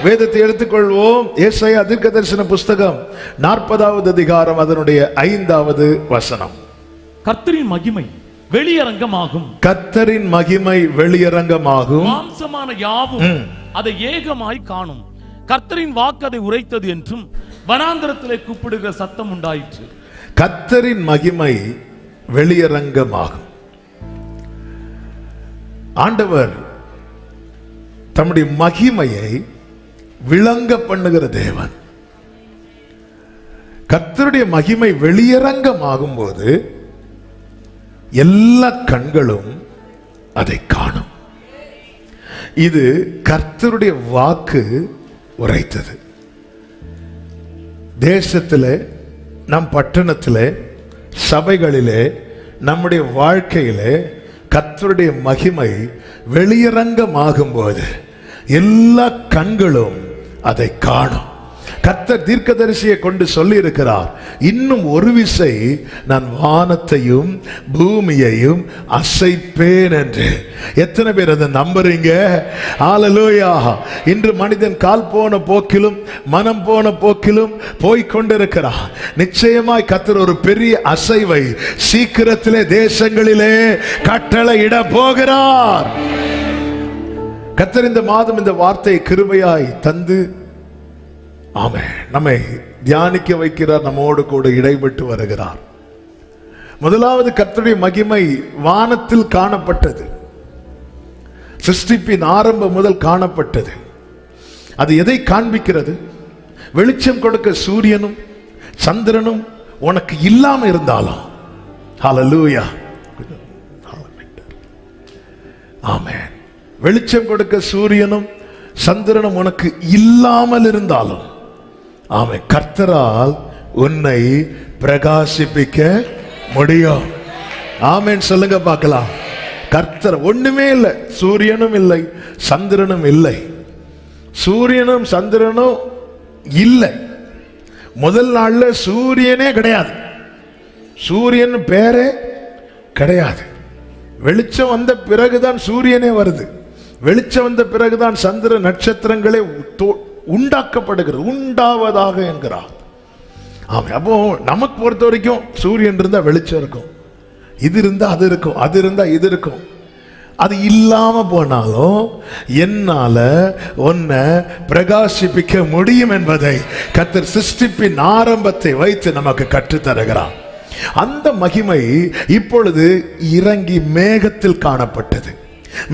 வேதத்தை எடுத்துக்கொள்வோம். ஏசாயா தீர்க்கதரிசன புஸ்தகம் 40வது அதிகாரம் அதனுடைய 5வது வசனம். கர்த்தரின் மகிமை வெளியரங்கமாகும். கர்த்தரின் மகிமை வெளியரங்கமாகும். மாம்சமான யாவும் அதை ஏகமாய் காணும். கர்த்தரின் வாக்கு அதை உரைத்தது என்றும் வனாந்தரத்திலே கூப்பிடுகிற சத்தம் உண்டாயிற்று. கர்த்தரின் மகிமை வெளியரங்கமாகும். ஆண்டவர் தம்முடைய மகிமையை விளங்க பண்ணுகிற தேவன். கர்த்தருடைய மகிமை வெளியரங்கமாகும் போது எல்லா கண்களும் அதை காணும். இது கர்த்தருடைய வாக்கு உரைத்தது. தேசத்திலே, நம் பட்டணத்திலே, சபைகளிலே, நம்முடைய வாழ்க்கையிலே கர்த்தருடைய மகிமை வெளியரங்கமாகும் போது எல்லா கண்களும் அதை காணும். கர்த்தர் தீர்க்கதரிசியை கொண்டு சொல்லி இருக்கிறார், இன்னும் ஒரு விசை நான் வானத்தையும் பூமியையும் அசைப்பேன் என்று. எத்தனை பேர் அதை நம்புறீங்க? ஹல்லேலூயா. இன்று மனிதன் கால் போன போக்கிலும் மனம் போன போக்கிலும் போய்கொண்டிருக்கிறார். நிச்சயமாய் கர்த்தர் ஒரு பெரிய அசைவை சீக்கிரத்திலே தேசங்களிலே கட்டளையிட போகிறார். கர்த்தர் இந்த மாதம் இந்த வார்த்தையை கிருபையாய் தந்து ஆமென் நம்மை தியானிக்க வைக்கிறார். நம்மோடு கூட இடைப்பட்டு வருகிறார். முதலாவது கர்த்தருடைய மகிமை வானத்தில் காணப்பட்டது. சிருஷ்டிப்பின் ஆரம்பம் முதல் காணப்பட்டது. அது எதை காண்பிக்கிறது? வெளிச்சம் கொடுக்க சூரியனும் சந்திரனும் உனக்கு இல்லாம இருந்தாலும், ஹல்லேலூயா, ஆமென், வெளிச்சம் கொடுக்க சூரியனும் சந்திரனும் உனக்கு இல்லாமல் இருந்தாலும், ஆமென், கர்த்தரால் உன்னை பிரகாசிப்பிக்க முடியும். ஆமென் சொல்லுங்க பார்க்கலாம். கர்த்தர் ஒண்ணுமே இல்லை, சூரியனும் இல்லை, சந்திரனும் இல்லை. சூரியனும் சந்திரனும் இல்லை. முதல் நாள்ல சூரியனே கிடையாது. சூரியன் பேரே கிடையாது. வெளிச்சம் வந்த பிறகுதான் சூரியனே வருது. வெளிச்சம் வந்த பிறகுதான் சந்திர நட்சத்திரங்களே உண்டாக்கப்படுகிறது. உண்டாவதாக என்கிறார். ஆமா, அப்போ நமக்கு பொறுத்த வரைக்கும் சூரியன் இருந்தா வெளிச்சம் இருக்கும், இது இருந்தா அது இருக்கும், அது இருந்தா இது இருக்கும். அது இல்லாம போனாலும் என்னால உன்னை பிரகாசிப்பிக்க முடியும் என்பதை கர்த்தர் சிருஷ்டிப்பின் ஆரம்பத்தை வைத்து நமக்கு கற்றுத்தருகிறார். அந்த மகிமை இப்பொழுது இறங்கி மேகத்தில் காணப்பட்டது.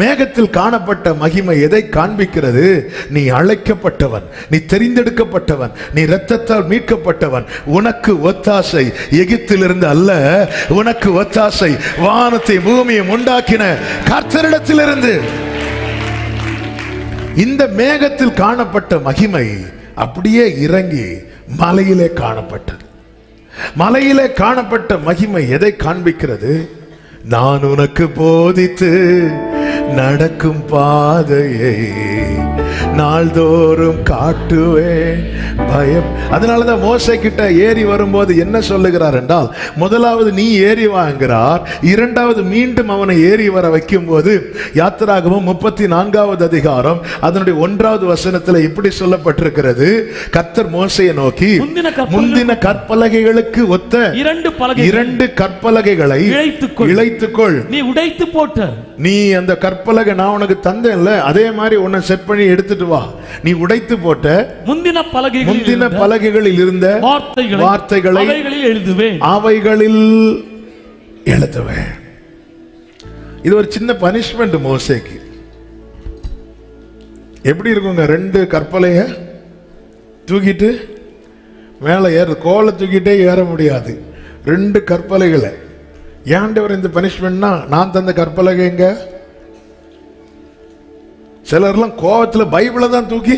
மேகத்தில் காணப்பட்ட மகிமை எதை காண்பிக்கிறது? நீ அழைக்கப்பட்டவன், நீ தெரிந்தெடுக்கப்பட்டவன், நீ இரத்தத்தால் மீட்கப்பட்டவன். உனக்கு ஒத்தாசை எகிப்திலிருந்து அல்ல, உனக்கு ஒத்தாசை வானத்தை பூமியை உண்டாக்கின கர்த்தரிடத்திலிருந்து. இந்த மேகத்தில் காணப்பட்ட மகிமை அப்படியே இறங்கி மலையிலே காணப்பட்டது. மலையிலே காணப்பட்ட மகிமை எதை காண்பிக்கிறது? நான் உனக்கு போதித்து நடக்கும் பாதையை நாள்தோறும் காட்டுவேன் பயம். அதனாலதான் மோசே கிட்ட ஏறி வரும்போது என்ன சொல்லுகிறார் என்றால், முதலாவது நீ ஏறி வாங்கிறார், இரண்டாவது மீண்டும் அவனை ஏறி வர வைக்கும் போது யாத்திராகமம் 34வது அதிகாரம் அதனுடைய 1வது வசனத்துல இப்படி சொல்லப்பட்டிருக்கிறது, கர்த்தர் மோசேயை நோக்கி முந்தின கற்பலகைகளுக்கு ஒத்த இரண்டு கற்பலகைகளை இழைத்துக்கொள். நீ உடைத்து போட்ட, நீ அந்த கற்பலகை நான் உனக்கு தந்தேன்ல, அதே மாதிரி உன்னை செட் பண்ணி எடுத்துட்டு வா. நீ உடைத்து போட்ட முந்தின பலகைகளில் இருந்த வார்த்தைகளை அவைகளில் எழுதுவேன். இது ஒரு சின்ன பனிஷ்மெண்ட் மோசேக்கு. எப்படி இருக்குங்க? 2 கற்பலைய தூக்கிட்டு மேல ஏற, கோலை தூக்கிட்டே ஏற முடியாது. 2 கற்பலைகளை. ஏன்டவர் இந்த பனிஷ்மெண்ட்னா, நான் தந்த கற்பலகை எங்க? சிலர்லாம் கோவத்தில் பைபிளை தான் தூக்கி,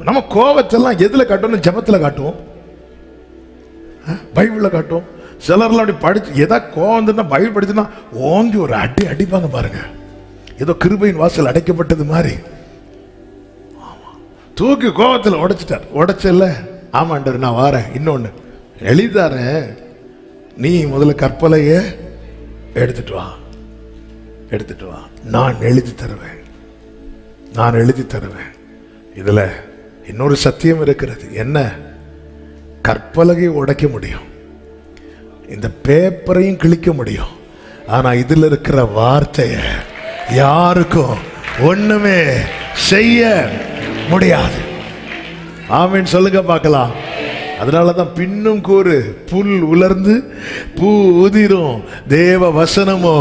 நம்ம கோவத்தெல்லாம் எதுல காட்டணும்? ஜபத்தில் காட்டுவோம், பைபிளில் காட்டுவோம். சிலர்லாம் அப்படி படிச்சு எதாவது கோவம் வந்துன்னா பைபிள் படிச்சுன்னா ஓங்கி ஒரு அடி அடிப்பாங்க பாருங்க, ஏதோ கிருபையின் வாசல் அடைக்கப்பட்டது மாதிரி. தூக்கி கோவத்தில் உடைச்சிட்டார். உடைச்சல, ஆமாண்டர் நான் வாரேன், இன்னொன்னு எழுதிதாரேன், நீ முதல்ல கற்பலைய எடுத்துட்டு வா, எடுத்துட்டு வா, நான் எழுதி தருவேன், நான் எழுதி தருவேன். இதுல இன்னொரு சத்தியம் இருக்கிறது. என்ன? கற்பலகை உடைக்க முடியும், இந்த பேப்பரையும் கிழிக்க முடியும், ஆனா இதுல இருக்கிற வார்த்தைய யாருக்கும் ஒண்ணுமே செய்ய முடியாது. ஆமீன் சொல்லுங்க பார்க்கலாம். அதனாலதான் பின்னும் கூறு புல் உலர்ந்து பூ உதிரும், தேவ வசனமோ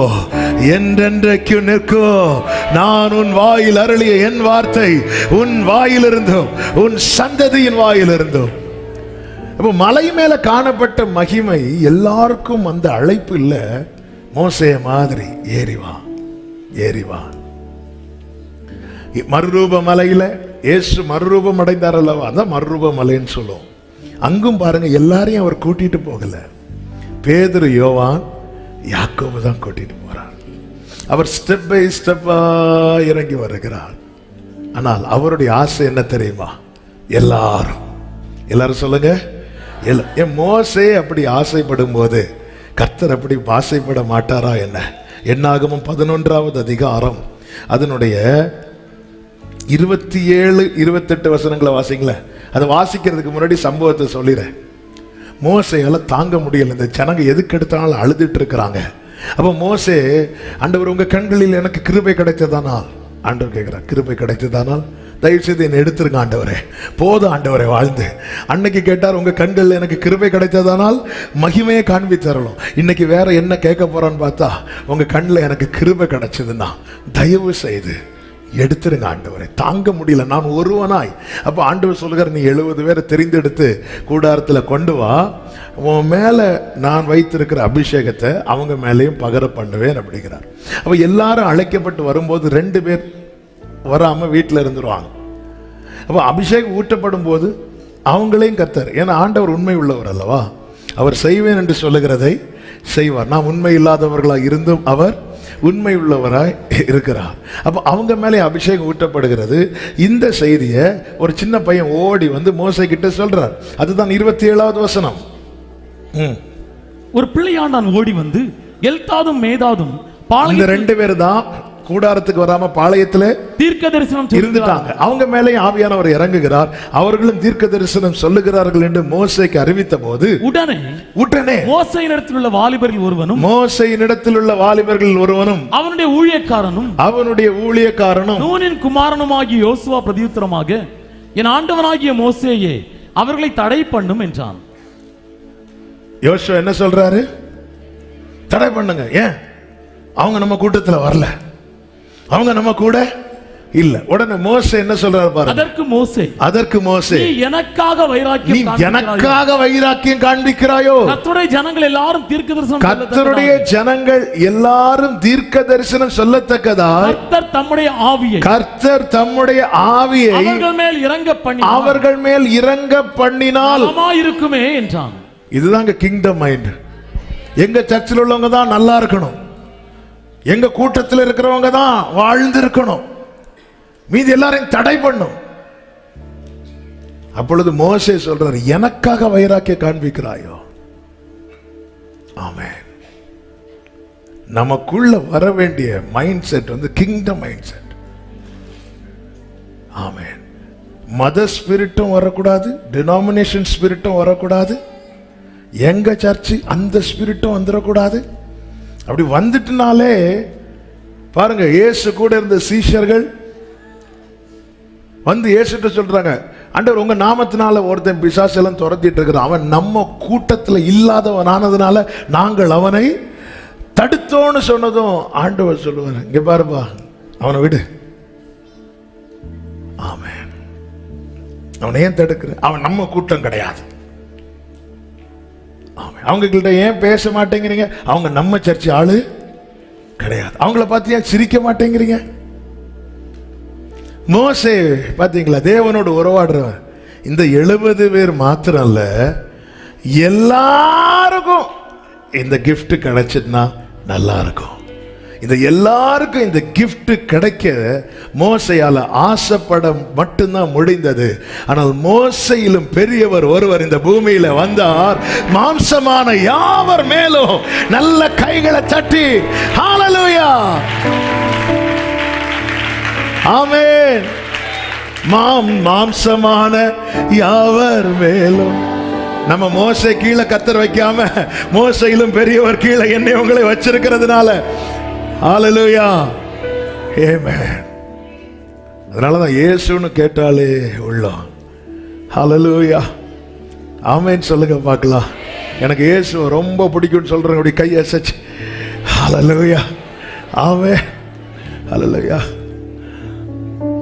என்றென்றைக்கு நிற்கும். நான் உன் வாயில் அருளிய என் வார்த்தை உன் வாயிலிருந்தும் உன் சந்ததியின் வாயிலிருந்தும். அப்ப மலை மேல காணப்பட்ட மகிமை எல்லாருக்கும் அந்த அழைப்பு இல்ல. மோசே மாதிரி ஏறிவா ஏறிவா. மறுரூப மலையில இயேசு மறுரூபம் அடைந்தார் அல்லவா, அதான் மறுரூப மலைன்னு சொல்லுவோம். அங்கும் பாருங்க எல்லாரையும் அவர் கூட்டிட்டு போகல. பேதுரு, யோவான், யாக்கோபு தான் கூட்டிட்டு போறார். அவர் ஸ்டெப் பை ஸ்டெப்பா இறங்கி வருகிறார். ஆனால் அவருடைய ஆசை என்ன தெரியுமா? எல்லாரும் சொல்லுங்க. என் மோசே அப்படி ஆசைப்படும் போது கர்த்தர் அப்படி ஆசைப்பட மாட்டாரா என்ன? என்னாகமம் 11வது அதிகாரம் அதனுடைய 27, 28 வசனங்களை வாசிங்களேன். அதை வாசிக்கிறதுக்கு முன்னாடி சம்பவத்தை சொல்லிடுறேன். மோசையால தாங்க முடியல, இந்த ஜனங்க எதுக்கு எடுத்தாலும் அழுதுட்டு இருக்கிறாங்க. அப்ப மோசே, ஆண்டவர் உங்க கண்களில் எனக்கு கிருபை கிடைத்ததானால், ஆண்டவர் கேட்கிறார், கிருபை கிடைத்ததானால் தயவு செய்து என்னை எடுத்துருங்க ஆண்டவரே, போதும் ஆண்டவரை வாழ்ந்து. அன்னைக்கு கேட்டார், உங்க கண்களில் எனக்கு கிருபை கிடைத்ததானால் மகிமையை காண்பி தரணும். இன்னைக்கு வேற என்ன கேட்க போறான்னு பார்த்தா, உங்க கண்ணில் எனக்கு கிருபை கிடைச்சதுன்னா தயவு செய்து எடுத்துருங்க ஆண்டவரை, தாங்க முடியல நான் ஒருவனாய். அப்ப ஆண்டவர் சொல்லுகிற, நீ 70 பேரை தெரிந்தெடுத்து கூடாரத்தில் கொண்டு வா, உன் மேல நான் வைத்திருக்கிற அபிஷேகத்தை அவங்க மேலேயும் பகர பண்ணுவேன் அப்படிங்கிறார். அப்ப எல்லாரும் அழைக்கப்பட்டு வரும்போது 2 பேர் வராம வீட்டில் இருந்துருவாங்க. அப்ப அபிஷேகம் ஊட்டப்படும் போது அவங்களையும் கர்த்தர், ஏன்னா ஆண்டவர் உண்மை உள்ளவர் அல்லவா, அவர் செய்வேன் என்று சொல்லுகிறதை செய்வார். நாம் உண்மை இல்லாதவர்களாக இருந்தும் அவர் உண்மை உள்ளவராய் இருக்கிறார். அப்ப அவங்க மேலே அபிஷேகம் ஊட்டப்படுகிறது. இந்த செய்தியை ஒரு சின்ன பையன் ஓடி வந்து மோசே கிட்ட சொல்றார். அதுதான் 27வது வசனம். ஒரு பிள்ளையாண்டான் ஓடி வந்து எல்தாதும் மேதாதும் இந்த 2 பேர் தான் கூடாரத்துக்கு வராம பாளையத்துல தீர்க்க தரிசனம் இருந்துட்டாங்க. அவங்க மேலே ஆவியானவர் இறங்குகிறார், அவர்களும் தீர்க்க தரிசனம் சொல்லுகிறார்கள் என்று மோசேக்கு அறிவித்த போது உடனே மோசேயினிடத்தில் உள்ள வாலிபர்கள் ஒருவனும் அவனுடைய ஊழியக்காரனும் நூனின் குமாரனுமாகிய யோசுவா பிரதியுத்தரமாக, என் ஆண்டவனாகிய மோசேயே அவர்களை தடை பண்ணும் என்றான். யோசுவா என்ன சொல்றாரு? தடை பண்ணுங்க. ஏன்? அவங்க நம்ம கூட்டத்தில் வரல, அவங்க நம்ம கூட இல்ல. உடனே மோசே என்ன சொல்றாரு பாருங்க. அதற்கு மோசே நீ எனக்காக வைராக்கியம் காண்பிக்கிறாயோ? கர்த்தருடைய ஜனங்கள் எல்லாரும் தீர்க்க தரிசனம் சொல்லத்தக்கதாய் கர்த்தர் தம்முடைய ஆவியை அவர்கள் மேல் இறங்க பண்ணினால் இருக்குமே என்றான். இதுதாங்க கிங்டம் மைண்ட். எங்க சர்ச்சில் உள்ளவங்க தான் நல்லா இருக்கணும், எங்க கூட்டத்தில் இருக்கிறவங்க தான் வாழ்ந்து இருக்கணும், மீதி எல்லாரையும் தடை பண்ணும். அப்பொழுது மோசே சொல்றாரு, எனக்காக வைராக்கியம் காண்பிக்கிறாயோ? ஆமென். நமக்குள்ள வர வேண்டிய மைண்ட் செட் வந்து கிங்டம் மைண்ட் செட். ஆமென். மத ஸ்பிரிட்டும் வரக்கூடாது, டினாமினேஷன் ஸ்பிரிட்டும் வரக்கூடாது, எங்க சர்ச்சு அந்த ஸ்பிரிட்டும் வந்துடக்கூடாது. அப்படி வந்துட்டுனாலே பாருங்க, இயேசு கூட இருந்த சீஷர்கள் வந்து இயேசுட்ட சொல்றாங்க, ஆண்டவர் உங்க நாமத்தினால ஒருத்தன் பிசாசெல்லாம் துரத்திட்டு இருக்கிறான், அவன் நம்ம கூட்டத்தில் இல்லாதவன் ஆனதுனால நாங்கள் அவனை தடுத்தோன்னு சொன்னதும் ஆண்டவர் சொல்லுவார், இங்க பாருப்பா அவனை விடு. ஆமென். அவனை ஏன் தடுக்கிற? அவன் நம்ம கூட்டம் கிடையாது. அவங்க கிட்ட ஏன் பேச மாட்டேங்கிறீங்க? அவங்க நம்ம சர்ச்சு ஆளு கிடையாது. அவங்கள பார்த்து ஏன் சிரிக்க மாட்டேங்கிறீங்க? மோசே பாத்தீங்களா, தேவனோடு உறவாடுறவன். இந்த 70 பேர் மாத்திரம் இல்ல, எல்லாருக்கும் இந்த கிஃப்ட் கிடைச்சதுன்னா நல்லா இருக்கும். இந்த எல்லாருக்கும் இந்த கிஃப்ட் கிடைக்க மோசையால ஆசைப்பட மட்டும்தான் முடிந்தது. ஆனால் மோசையிலும் பெரியவர் ஒருவர் இந்த பூமியில வந்தார். மாம்சமான யாவர் மேலும் நல்ல கைகளை தட்டி ஹல்லேலூயா, ஆமென். மாம்சமான யாவர் மேலும். நம்ம மோசை கீழே கர்த்தர் வைக்காம மோசையிலும் பெரியவர் கீழே என்னை உங்களை வச்சிருக்கிறதுனால ஹல்லேலூயா ஆமென். அதனாலதான் இயேசுன்னு கேட்டாலே உள்ளம் ஹல்லேலூயா ஆமென் சொல்லுங்க பார்க்கலாம். எனக்கு இயேசு ரொம்ப பிடிக்கும்னு சொல்றேன். அப்படி கை அசைச்சு ஹல்லேலூயா ஆமென் ஹல்லேலூயா.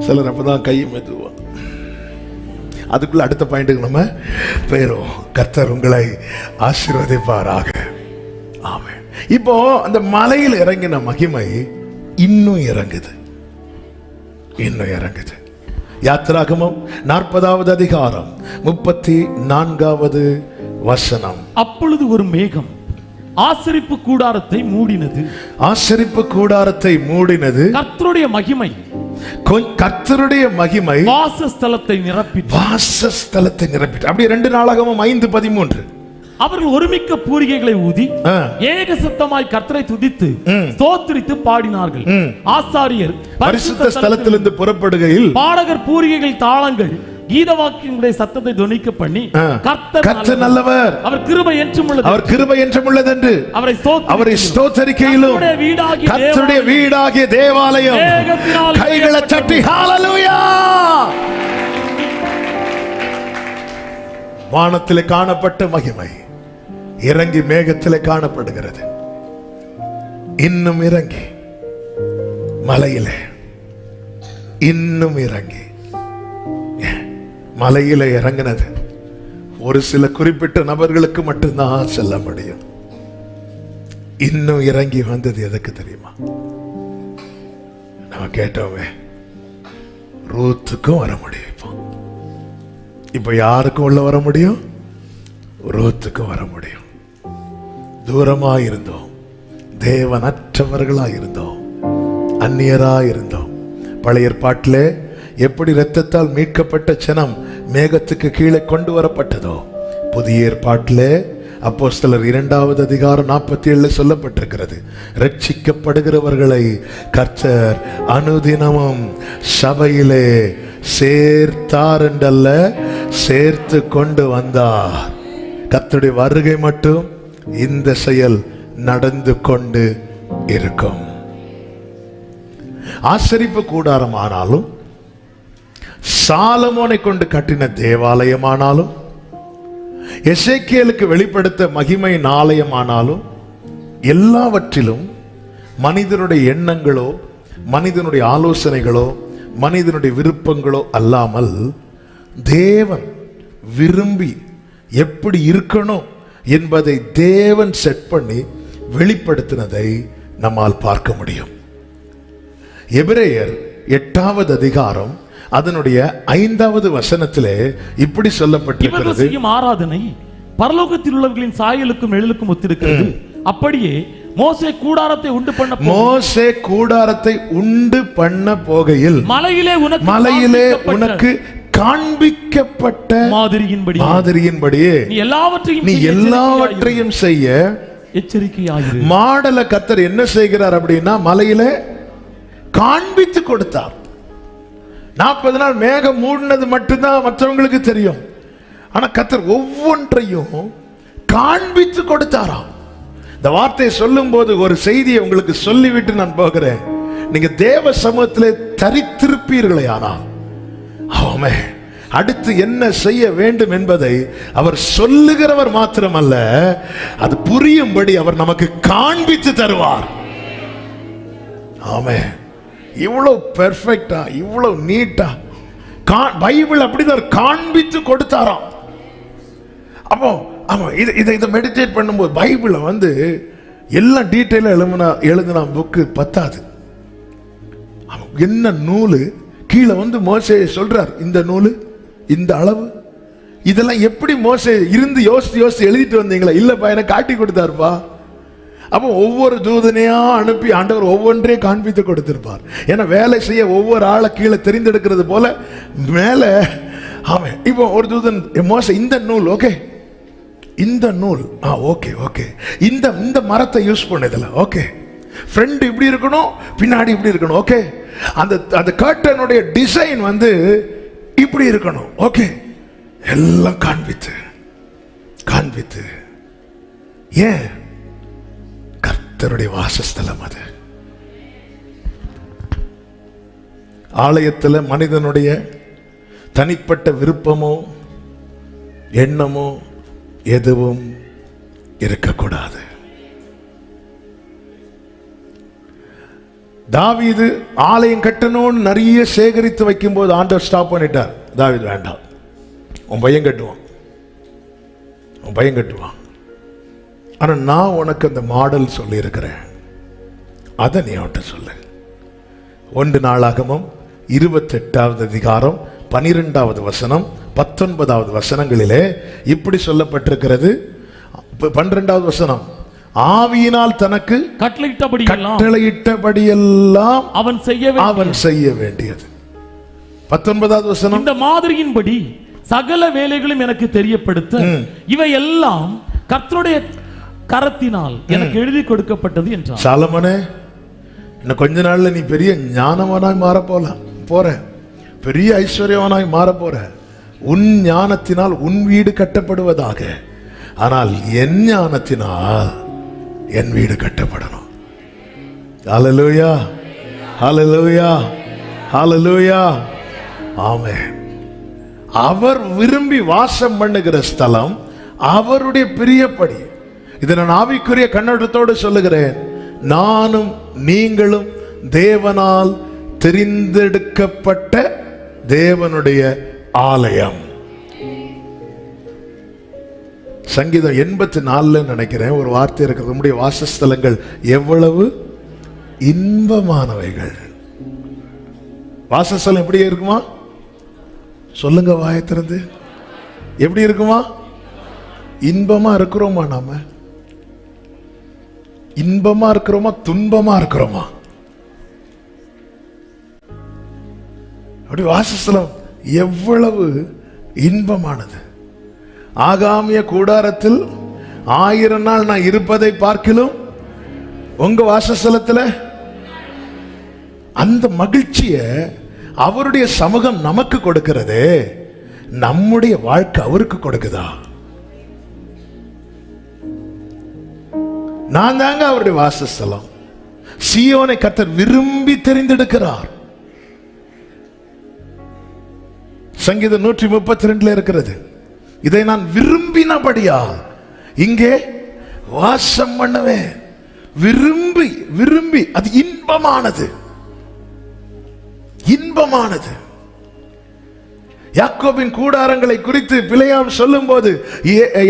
சிலர் அப்பதான் கை மெதுவா. அதுக்குள்ள அடுத்த பாயிண்ட்டுக்கு நம்ம போயிரும். கர்த்தர் உங்களை ஆசீர்வதிப்பாராக. ஆமென். இப்போ அந்த மலையில் இறங்கின மகிமை இன்னும் இறங்குது, இன்னும் இறங்குது. யாத்திராகமம் 40வது அதிகாரம் 34வது வசனம். அப்பொழுது ஒரு மேகம் ஆசரிப்பு கூடாரத்தை மூடினது. ஆசரிப்பு கூடாரத்தை மூடினது. கர்த்தருடைய மகிமை, கர்த்தருடைய மகிமை வாசஸ்தலத்தை நிரப்பிற்று. வாசஸ்தலத்தை நிரப்பிற்று. அப்படி 2 நாளாகமம் 5:13. அவர்கள் ஒருமிக்க பூரிகைகளை ஊதி ஏக சத்தமாய் கர்த்தரை துதித்து ஸ்தோத்திரித்து பாடினார்கள். ஆசாரியர் பரிசுத்த ஸ்தலத்திலிருந்து புறப்படுகையில் பாடகர் பூரிகைகள் தாளங்கள் கீதவாக்கியங்களுடைய சத்தத்தை தொனிக்க பண்ணி கர்த்தர் நல்லவர், அவர் கிருபை என்றும் உள்ளது, அவர் கிருபை என்றும் உள்ளது என்று அவரை ஸ்தோத்தரிக்கையிலும் கர்த்தருடைய வீடாகிய தேவாலயம் கைகளை தட்டி ஹல்லேலூயா. வானத்திலே காணப்பட்ட மகிமை இறங்கி மேகத்திலே காணப்படுகிறது. இன்னும் இறங்கி மலையிலே, இன்னும் இறங்கி மலையில இறங்கினது ஒரு சில குறிப்பிட்ட நபர்களுக்கு மட்டும்தான் செல்ல முடியும். இன்னும் இறங்கி வந்தது எதுக்கு தெரியுமா? நம்ம கேட்டோமே, ரூத்துக்கும் வர முடியும். இப்ப யாருக்கும் உள்ள வர முடியும்? ரூத்துக்கும் வர முடியும். தூரமா இருந்தோம், தேவனற்றவர்களா இருந்தோம், அந்நியரா இருந்தோம். பழைய ஏற்பாட்டிலே எப்படி இரத்தத்தால் மீட்கப்பட்ட ஜனம் மேகத்துக்கு கீழே கொண்டு வரப்பட்டதோ, புதிய ஏற்பாட்டிலே அப்போஸ்தலர் 2வது அதிகாரம் 47 சொல்லப்பட்டிருக்கிறது. ரட்சிக்கப்படுகிறவர்களை கர்த்தர் அனுதினமும் சபையிலே சேர்த்தார் என்றல்ல, சேர்த்து கொண்டு வந்தார். கர்த்தருடைய வருகை மட்டும் இந்த செயல் நடந்து கொண்டு இருக்கும். ஆசரிப்பு கூடாரம் ஆனாலும், சாலமோனை கொண்டு கட்டின தேவாலயமானாலும், எசேக்கியேலுக்கு வெளிப்படுத்த மகிமையின் ஆலயமானாலும், எல்லாவற்றிலும் மனிதனுடைய எண்ணங்களோ, மனிதனுடைய ஆலோசனைகளோ, மனிதனுடைய விருப்பங்களோ அல்லாமல் தேவன் விரும்பி எப்படி இருக்கணும் என்பதை தேவன் செட் பண்ணி வெளிப்படுத்தினதை நம்மால் பார்க்க முடியும். எபிரேயர் 8வது அதிகாரம் அதனுடைய 5வது வசனத்திலே இப்படி சொல்லப்பட்டிருக்கிறது. ஆராதனை பரலோகத்தில் உள்ளவர்களின் சாயலுக்கும் எழிலுக்கும் ஒத்திருக்கிறது. அப்படியே மோசே கூடாரத்தை உண்டு பண்ண போகையில் மலையிலே உனக்கு காண்பிக்கப்பட்ட மாதிரியின்படியே நீ எல்லாவற்றையும் செய்ய எச்சரிக்கையாயிரு. மாடல கர்த்தர் என்ன செய்கிறார் அப்படின்னா, மலையிலே காண்பித்து கொடுத்தார். 40 நாள் மேகம் மூடினது மட்டும்தான் மற்றவங்களுக்கு தெரியும். ஆனா கர்த்தர் ஒவ்வொன்றையும் காண்பித்து கொடுத்தாராம். இந்த வார்த்தையை சொல்லும் போது ஒரு செய்தியை உங்களுக்கு சொல்லிவிட்டு நான் போகிறேன். நீங்க தேவ சமூகத்திலே தரித்திருப்பீர்களே, ஆனால் ஆமே அடுத்து என்ன செய்ய வேண்டும் என்பதை அவர் சொல்லுகிறவர் மாத்திரமல்ல, அது புரியும்படி அவர் நமக்கு காண்பித்து தருவார். ஆமே, இவ்வளவு பெர்ஃபெக்டா, இவ்வளவு நீட்டா பைபிள் அப்படிதான் காண்பித்து கொடுத்தாராம். அப்போ ஆமா, இதை மெடிடேட் பண்ணும்போது பைபிளை எல்லாம் டீட்டெயிலா எழுதுனா புக்கு பத்தாது. என்ன நூலு கீழே மோசே சொல்றார், இந்த நூலு இந்த அளவு, இதெல்லாம் எப்படி மோசே இருந்து யோசித்து எழுதிட்டு வந்தீங்களா? இல்லப்பா, எனக்கு காட்டி கொடுத்தாருப்பா. அப்போ ஒவ்வொரு தூதனையா அனுப்பி ஆண்டவர் ஒவ்வொன்றையும் காண்பித்து கொடுத்திருப்பார். ஏன்னா வேலை செய்ய ஒவ்வொரு ஆளை கீழே தெரிந்தெடுக்கிறது போல மேல. ஆமாம், இப்போ ஒரு தூதன் மோசே இந்த நூல் ஓகே, இந்த நூல் ஓகே ஓகே, இந்த மரத்தை யூஸ் பண்ணதில்ல ஓகே, ஃப்ரண்ட் இப்படி இருக்கணும், பின்னாடி இப்படி இருக்கணும் ஓகே, அந்த கர்ட்டனுடைய டிசைன் இப்படி இருக்கணும். ஓகே, எல்லாம் காண்பித்து காண்பித்து. ஏன்? கர்த்தருடைய வாசஸ்தலம் அது. ஆலயத்தில் மனிதனுடைய தனிப்பட்ட விருப்பமோ எண்ணமோ எதுவும் இருக்கக்கூடாது. தாவீது ஆலயம் கட்டணும்னு நிறைய சேகரித்து வைக்கும் போது ஆண்டவர் ஸ்டாப் பண்ணிட்டார். தாவீது, வேண்டாம், உன் பையன் கட்டுவான், உன் பையன் கட்டுவான். ஆனா நான் உனக்கு அந்த மாடல் சொல்லி இருக்கிறேன், அதை நீ அவன்கிட்ட சொல்லு. 1 நாளாகமம் 28வது அதிகாரம் 12வது வசனம் 19வது வசனங்களிலே இப்படி சொல்லப்பட்டிருக்கிறது. 12வது வசனம், ஆவியினால் தனக்கு கட்டளையிட்டபடியெல்லாம் அவன் செய்ய வேண்டியது. 19வது வசனம், இந்த மாதிரியின்படி சகல வேலைகளும் எனக்கு தெரியப்படுத்த இவை எல்லாம் கர்த்தருடைய கரத்தினால் எனக்கு எழுதி கொடுக்கப்பட்டது என்றார். சாலமோனே, இன்னும் கொஞ்ச நாள்ல நீ பெரிய ஞானவனாய் மாற போற, பெரிய ஐஸ்வர்யவனாய் மாற போற. உன் ஞானத்தினால் உன் வீடு கட்டப்படுவதாக, ஆனால் என் ஞானத்தினால் என் வீடு கட்டப்படணும். ஹல்லேலூயா, ஹல்லேலூயா, ஹல்லேலூயா, ஆமென். அவர் விரும்பி வாசம் பண்ணுகிற ஸ்தலம் அவருடைய பிரியப்படி. இதை நான் ஆவிக்குரிய கண்ணோட்டத்தோடு சொல்லுகிறேன். நானும் நீங்களும் தேவனால் தெரிந்தெடுக்கப்பட்ட தேவனுடைய ஆலயம். சங்கீதம் 84 நினைக்கிறேன் ஒரு வார்த்தை இருக்கிறது, நம்முடைய வாசஸ்தலங்கள் எவ்வளவு இன்பமானவைகள். வாசஸ்தலம் எப்படி இருக்குமா? சொல்லுங்க வாயை திறந்து. எப்படி இருக்குமா? இன்பமா இருக்கிறோமா? நாம இன்பமா இருக்கிறோமா துன்பமா இருக்கிறோமா? அப்படி வாசஸ்தலம் எவ்வளவு இன்பமானது. ஆகாமிய கூடாரத்தில் 1000 நாள் நான் இருப்பதை பார்க்கிலும் உங்க வாசஸ்தலத்தில் அந்த மகிழ்ச்சிய அவருடைய சமூகம் நமக்கு கொடுக்கிறது. நம்முடைய வாழ்க்கை அவருக்கு கொடுக்குதா? நான் தாங்க அவருடைய வாசஸ்தலம். சீயோனை கர்த்தர் விரும்பி தெரிந்தெடுக்கிறார். சங்கீதம் 132 இருக்கிறது, இதை நான் விரும்பினபடியா இங்கே வாசம் பண்ணுவேன். விரும்பி விரும்பி, அது இன்பமானது, இன்பமானது. யாக்கோபின் கூடாரங்களை குறித்து பிலேயாம் சொல்லும் போது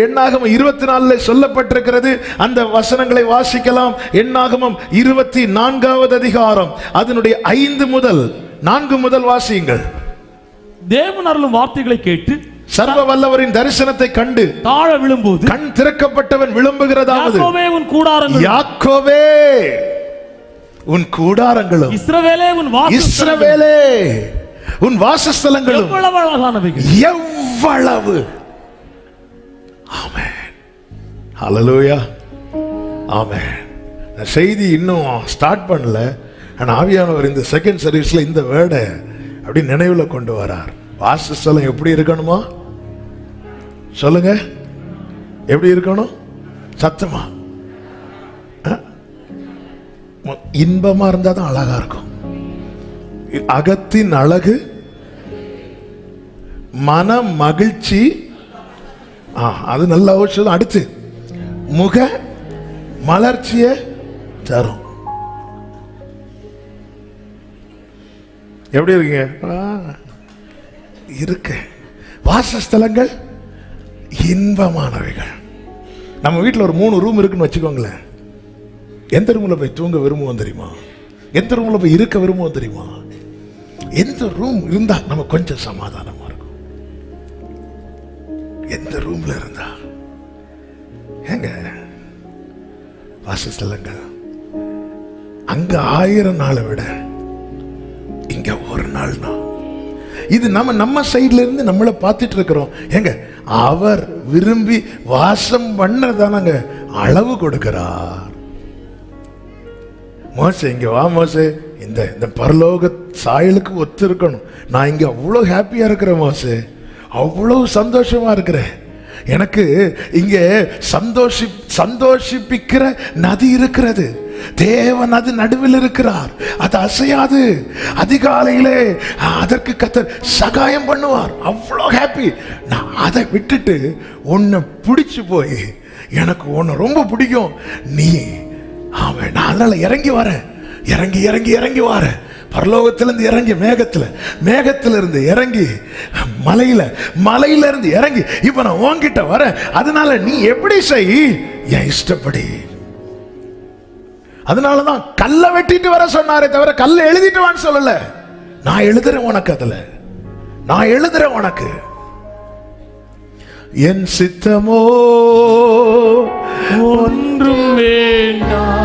எண்ணாகமம் 24 சொல்லப்பட்டிருக்கிறது. அந்த வசனங்களை வாசிக்கலாம். எண்ணாகமம் 24வது அதிகாரம் அதனுடைய 5 முதல் 4 முதல் வாசியுங்கள். தேவன் அருளும் வார்த்தைகளை கேட்டு சர்வ வல்லவரின் தரிசனத்தை கண்டு தாழ விழும்போது கண் திறக்கப்பட்டவன் விளம்புகிறதாவது, யாக்கோபே உன் கூடாரங்களும், யாக்கோபே உன் கூடாரங்களும், இஸ்ரவேலே உன் வாசஸ்தலங்களும் எவ்வளவு அழகானவைகள், எவ்வளவு. ஆமென், ஹல்லேலூயா, ஆமென். செய்தி இன்னும் ஸ்டார்ட் பண்ணல, ஆனா ஆவியானவர் இந்த செகண்ட் சர்வீஸ்ல இந்த வேர்டை அப்படி நினைவுல கொண்டு வரார். வாசஸ்தலம் எப்படி இருக்கணுமா? சொல்லுங்க, எப்படி இருக்கணும்? சத்தமா இன்பமா இருந்தா தான் அழகா இருக்கும். அகத்தின் அழகு மன மகிழ்ச்சி, அது நல்ல ஔஷதம். அடுத்து முக மலர்ச்சியை தரும். எப்படி இருக்கீங்க? இருக்கு. வாசஸ்தலங்கள் இன்பமானவைகள். நம்ம வீட்டில் ஒரு 3 ரூம் இருக்குன்னு வச்சுக்கோங்களேன். எந்த ரூம்ல போய் தூங்க விரும்புவோம் தெரியுமா? எந்த ரூம்ல போய் இருக்க விரும்புவோம் தெரியுமா? எந்த ரூம் இருந்தா நம்ம கொஞ்சம் சமாதானமா இருக்கும்? எந்த ரூம்ல இருந்தா? எங்க வாசஸ்தலங்கள் அங்க 1000 நாளை விட இங்க 1 நாள் தான். இது நம்ம சைட்ல இருந்து நம்மளை பார்த்துட்டு இருக்கிறோம். எங்க அவர் விரும்பி வாசம் பண்ணதானங்க அளவு கொடுக்கிறார். மோசே, இங்க வா மோசே, இந்த பரலோக சாயலுக்கு ஒத்து இருக்கணும். நான் இங்க அவ்வளவு ஹாப்பியா இருக்கிறேன் மோசே, அவ்வளவு சந்தோஷமா இருக்கிறேன். எனக்கு இங்க சந்தோஷிப்பிக்கிற நதி இருக்கிறது. தேவன் அது நடுவில் இருக்கிறார், அது அசையாது. அதிகாலையிலே அதற்கு கர்த்தர் சகாயம் பண்ணுவார். அவ்வளோ ஹாப்பி. நான் அதை விட்டுட்டு உன்னை பிடிச்சு போய், எனக்கு உன்னை ரொம்ப பிடிக்கும் நீ, அவன் நான் அதனால இறங்கி வரேன், இறங்கி இறங்கி இறங்கி வரேன். பரலோகத்திலிருந்து இறங்கி மேகத்திலிருந்து இறங்கி மலையில இருந்து இறங்கி இப்ப நான் உன்கிட்ட வரேன். அதனால நீ எப்படி செய், என் இஷ்டப்படி. அதனாலதான் கல்லை வெட்டிட்டு வர சொன்னாரே தவிர கல்லை எழுதிட்டு வான்னு சொல்லல. நான் எழுதுறேன் உனக்கு, அதுல நான் எழுதுறேன் உனக்கு. என் சித்தமோ ஒன்றும் வேண்டாம்.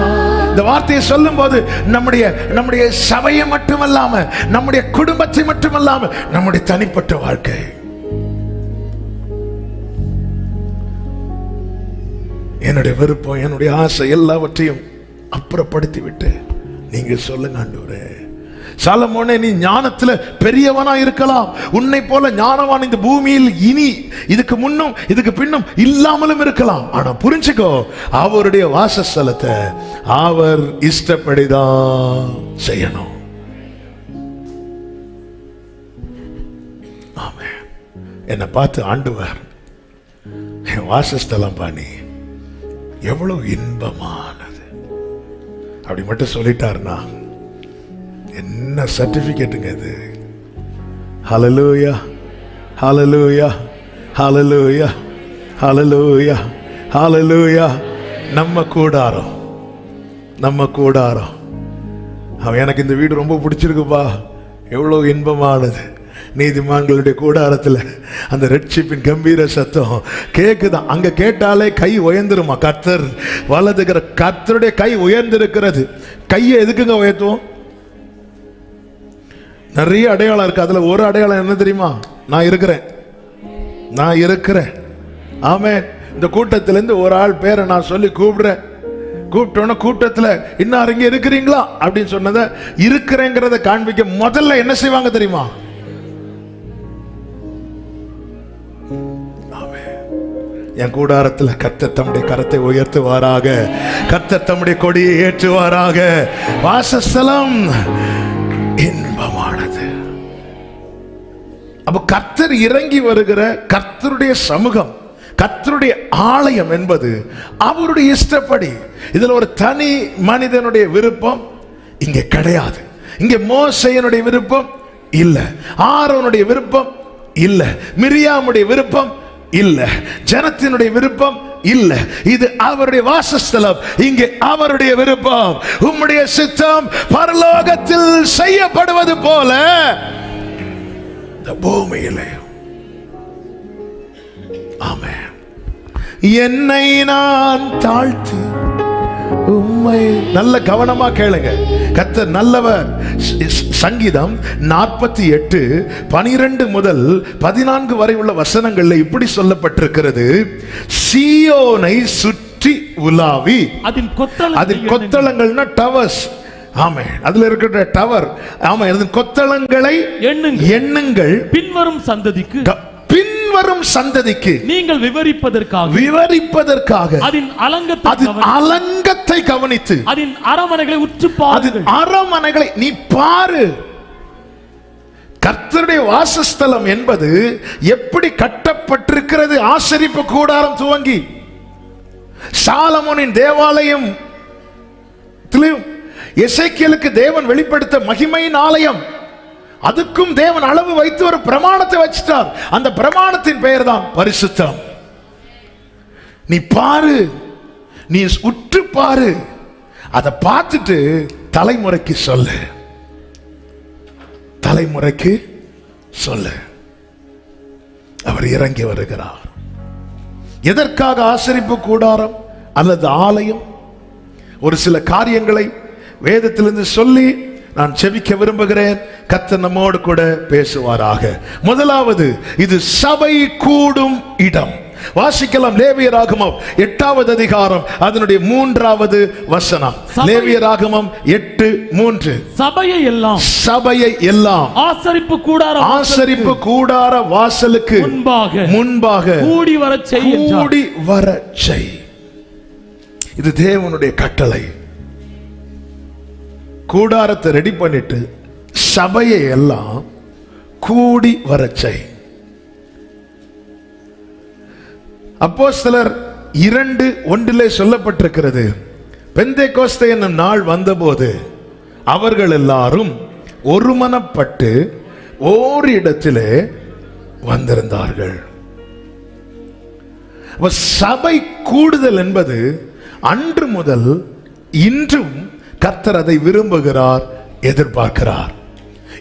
இந்த வார்த்தையை சொல்லும் போது நம்முடைய சபையை மட்டுமல்லாம, நம்முடைய குடும்பத்தை மட்டுமல்லாம, நம்முடைய தனிப்பட்ட வாழ்க்கை, என்னுடைய விருப்பம், என்னுடைய ஆசை எல்லாவற்றையும் அப்புறப்படுத்தி விட்டு நீங்க சொல்லுங்க ஆண்டவரே. சாலமோனே, நீ ஞானத்துல பெரியவனா இருக்கலாம், உன்னை போல ஞானவான் இந்த பூமியில் இனி இதுக்கு முன்னும் இதுக்கு பின்னும் இல்லாமலும் இருக்கலாம். ஆனா புரிஞ்சுக்கோ, அவருடைய வாசஸ்தலத்தை அவர் இஷ்டப்படிதான் செய்யணும். ஆமென். என்னை பார்த்து ஆண்டவர், என் வாசஸ்தலம் பாணி எவ்வளவு இன்பமானது அப்படி மட்டும் சொல்லிட்டாருன்னா என்ன சர்டிபிகேட்டுங்க இது. ஹல்லேலூயா, ஹல்லேலூயா, ஹல்லேலூயா, ஹல்லேலூயா, ஹல்லேலூயா. நம்ம கூடாரம், நம்ம கூடாரம். அவன் எனக்கு இந்த வீடு ரொம்ப பிடிச்சிருக்குப்பா, எவ்வளவு இன்பமானது. நீதிமான்களுடைய கூடாரத்தில் அந்த ரட்சிப்பின் கம்பீர சத்தம் கேக்குதான். அங்க கேட்டாலே கை உயர்ந்துருமா. கர்த்தர் வலதுகிற கர்த்தருடைய கை உயர்ந்திருக்கிறது. கையை எதுக்குங்க உயர்த்துவோம்? நிறைய அடையாளம் இருக்கு. அதுல ஒரு அடையாளம் என்ன தெரியுமா? நான் இருக்கிறேன். ஆமென். இந்த கூட்டத்திலிருந்து ஒரு ஆள் பேரை நான் சொல்லி கூப்பிடுறேன். கூப்பிட்டோன்னா கூட்டத்தில் இன்னும் இங்க இருக்கிறீங்களா அப்படின்னு சொன்னதை இருக்கிறேங்கிறத காண்பிக்க முதல்ல என்ன செய்வாங்க தெரியுமா? என் கூடாரத்தில் கர்த்தர் தம்முடைய கரத்தை உயர்த்துவாராக, கர்த்தர் தம்முடைய கொடியை ஏற்றுவாராக. வாசஸ்தலம் இன்பமானது. அப்ப கர்த்தர் இறங்கி வருகிற கர்த்தருடைய சமூகம், கர்த்தருடைய ஆலயம் என்பது அவருடைய இஷ்டப்படி. இதுல ஒரு தனி மனிதனுடைய விருப்பம் இங்கே கிடையாது. இங்கே மோசேயனுடைய விருப்பம் இல்ல, ஆரோனுடைய விருப்பம் இல்ல, மிரியாமுடைய விருப்பம் இல்ல, ஜனத்தினுடைய விருப்பம் இல்ல. இது அவருடைய வாசஸ்தலம். இங்கே அவருடைய விருப்பம். உம்முடைய சித்தம் பரலோகத்தில் செய்யப்படுவது போல இந்த பூமியிலே. ஆமென். என்னை நான் தாழ்த்தி உம்மை, நல்ல கவனமா கேளுங்க, கர்த்தர் நல்லவர். சங்கீதம் 48:12 முதல் 14 வரை உள்ள வசனங்கள்ல இப்படி சொல்லப்பட்டிருக்கிறது. சீயோனை சுற்றி உலாவி, அதின் கொத்தளங்கள்னா டவர்ஸ். ஆமே, அதுல இருக்கிற டவர். ஆமா, அதன் கொத்தளங்களை எண்ணுங்கள். பின்வரும் சந்ததிக்கு நீங்கள் விவரிப்பதற்காக அதன் அலங்கத்தை கவனித்து அதன் அரமனைகளை உற்று பாருங்கள். அரமனைகளை நீ பாரு. கர்த்தருடைய வாசஸ்தலம் என்பது எப்படி கட்டப்பட்டிருக்கிறது. ஆசரிப்பு கூடாரம் துவங்கி சாலமோனின் தேவாலயம், எசேக்கியேலுக்கு தேவன் வெளிப்படுத்த மகிமையின் ஆலயம், அதுக்கும் தேவன் அளவு வைத்து ஒரு பிரமாணத்தை வச்சிட்டார். அந்த பிரமாணத்தின் பெயர் தான் பரிசுத்தம். நீ பாரு, நீ உற்று பாரு. அதை பார்த்துட்டு தலைமுறைக்கு சொல்லு. அவர் இறங்கி வருகிறார். எதற்காக ஆசரிப்பு கூடாரம் அல்லது ஆலயம்? ஒரு சில காரியங்களை வேதத்திலிருந்து சொல்லி நான் செபிக்க விரும்புகிறேன். கர்த்தர் நம்மோடு கூட பேசுவாராக. முதலாவது, இது சபை கூடும் இடம். வாசிக்கலாம். லேவியராகமம் 8வது அதிகாரம் அதனுடைய 3வது வசனம். லேவியராகமம் 8:3. சபையை எல்லாம் ஆசரிப்பு கூடார வாசலுக்கு முன்பாக கூடி வரச் செய். இது தேவனுடைய கட்டளை. கூடாரத்தை ரெடி பண்ணிட்டு சபையை எல்லாம் கூடி வரச் செய். அப்போஸ்தலர் 2:1 சொல்லப்பட்டிருக்கிறது, பெந்தேகோஸ்தே என்னும் நாள் வந்தபோது அவர்கள் எல்லாரும் ஒருமனப்பட்டு ஓரிடத்திலே வந்திருந்தார்கள். சபை கூடுதல் என்பது அன்று முதல் இன்றும் கர்த்தர் அதை விரும்புகிறார், எதிர்பார்க்கிறார்.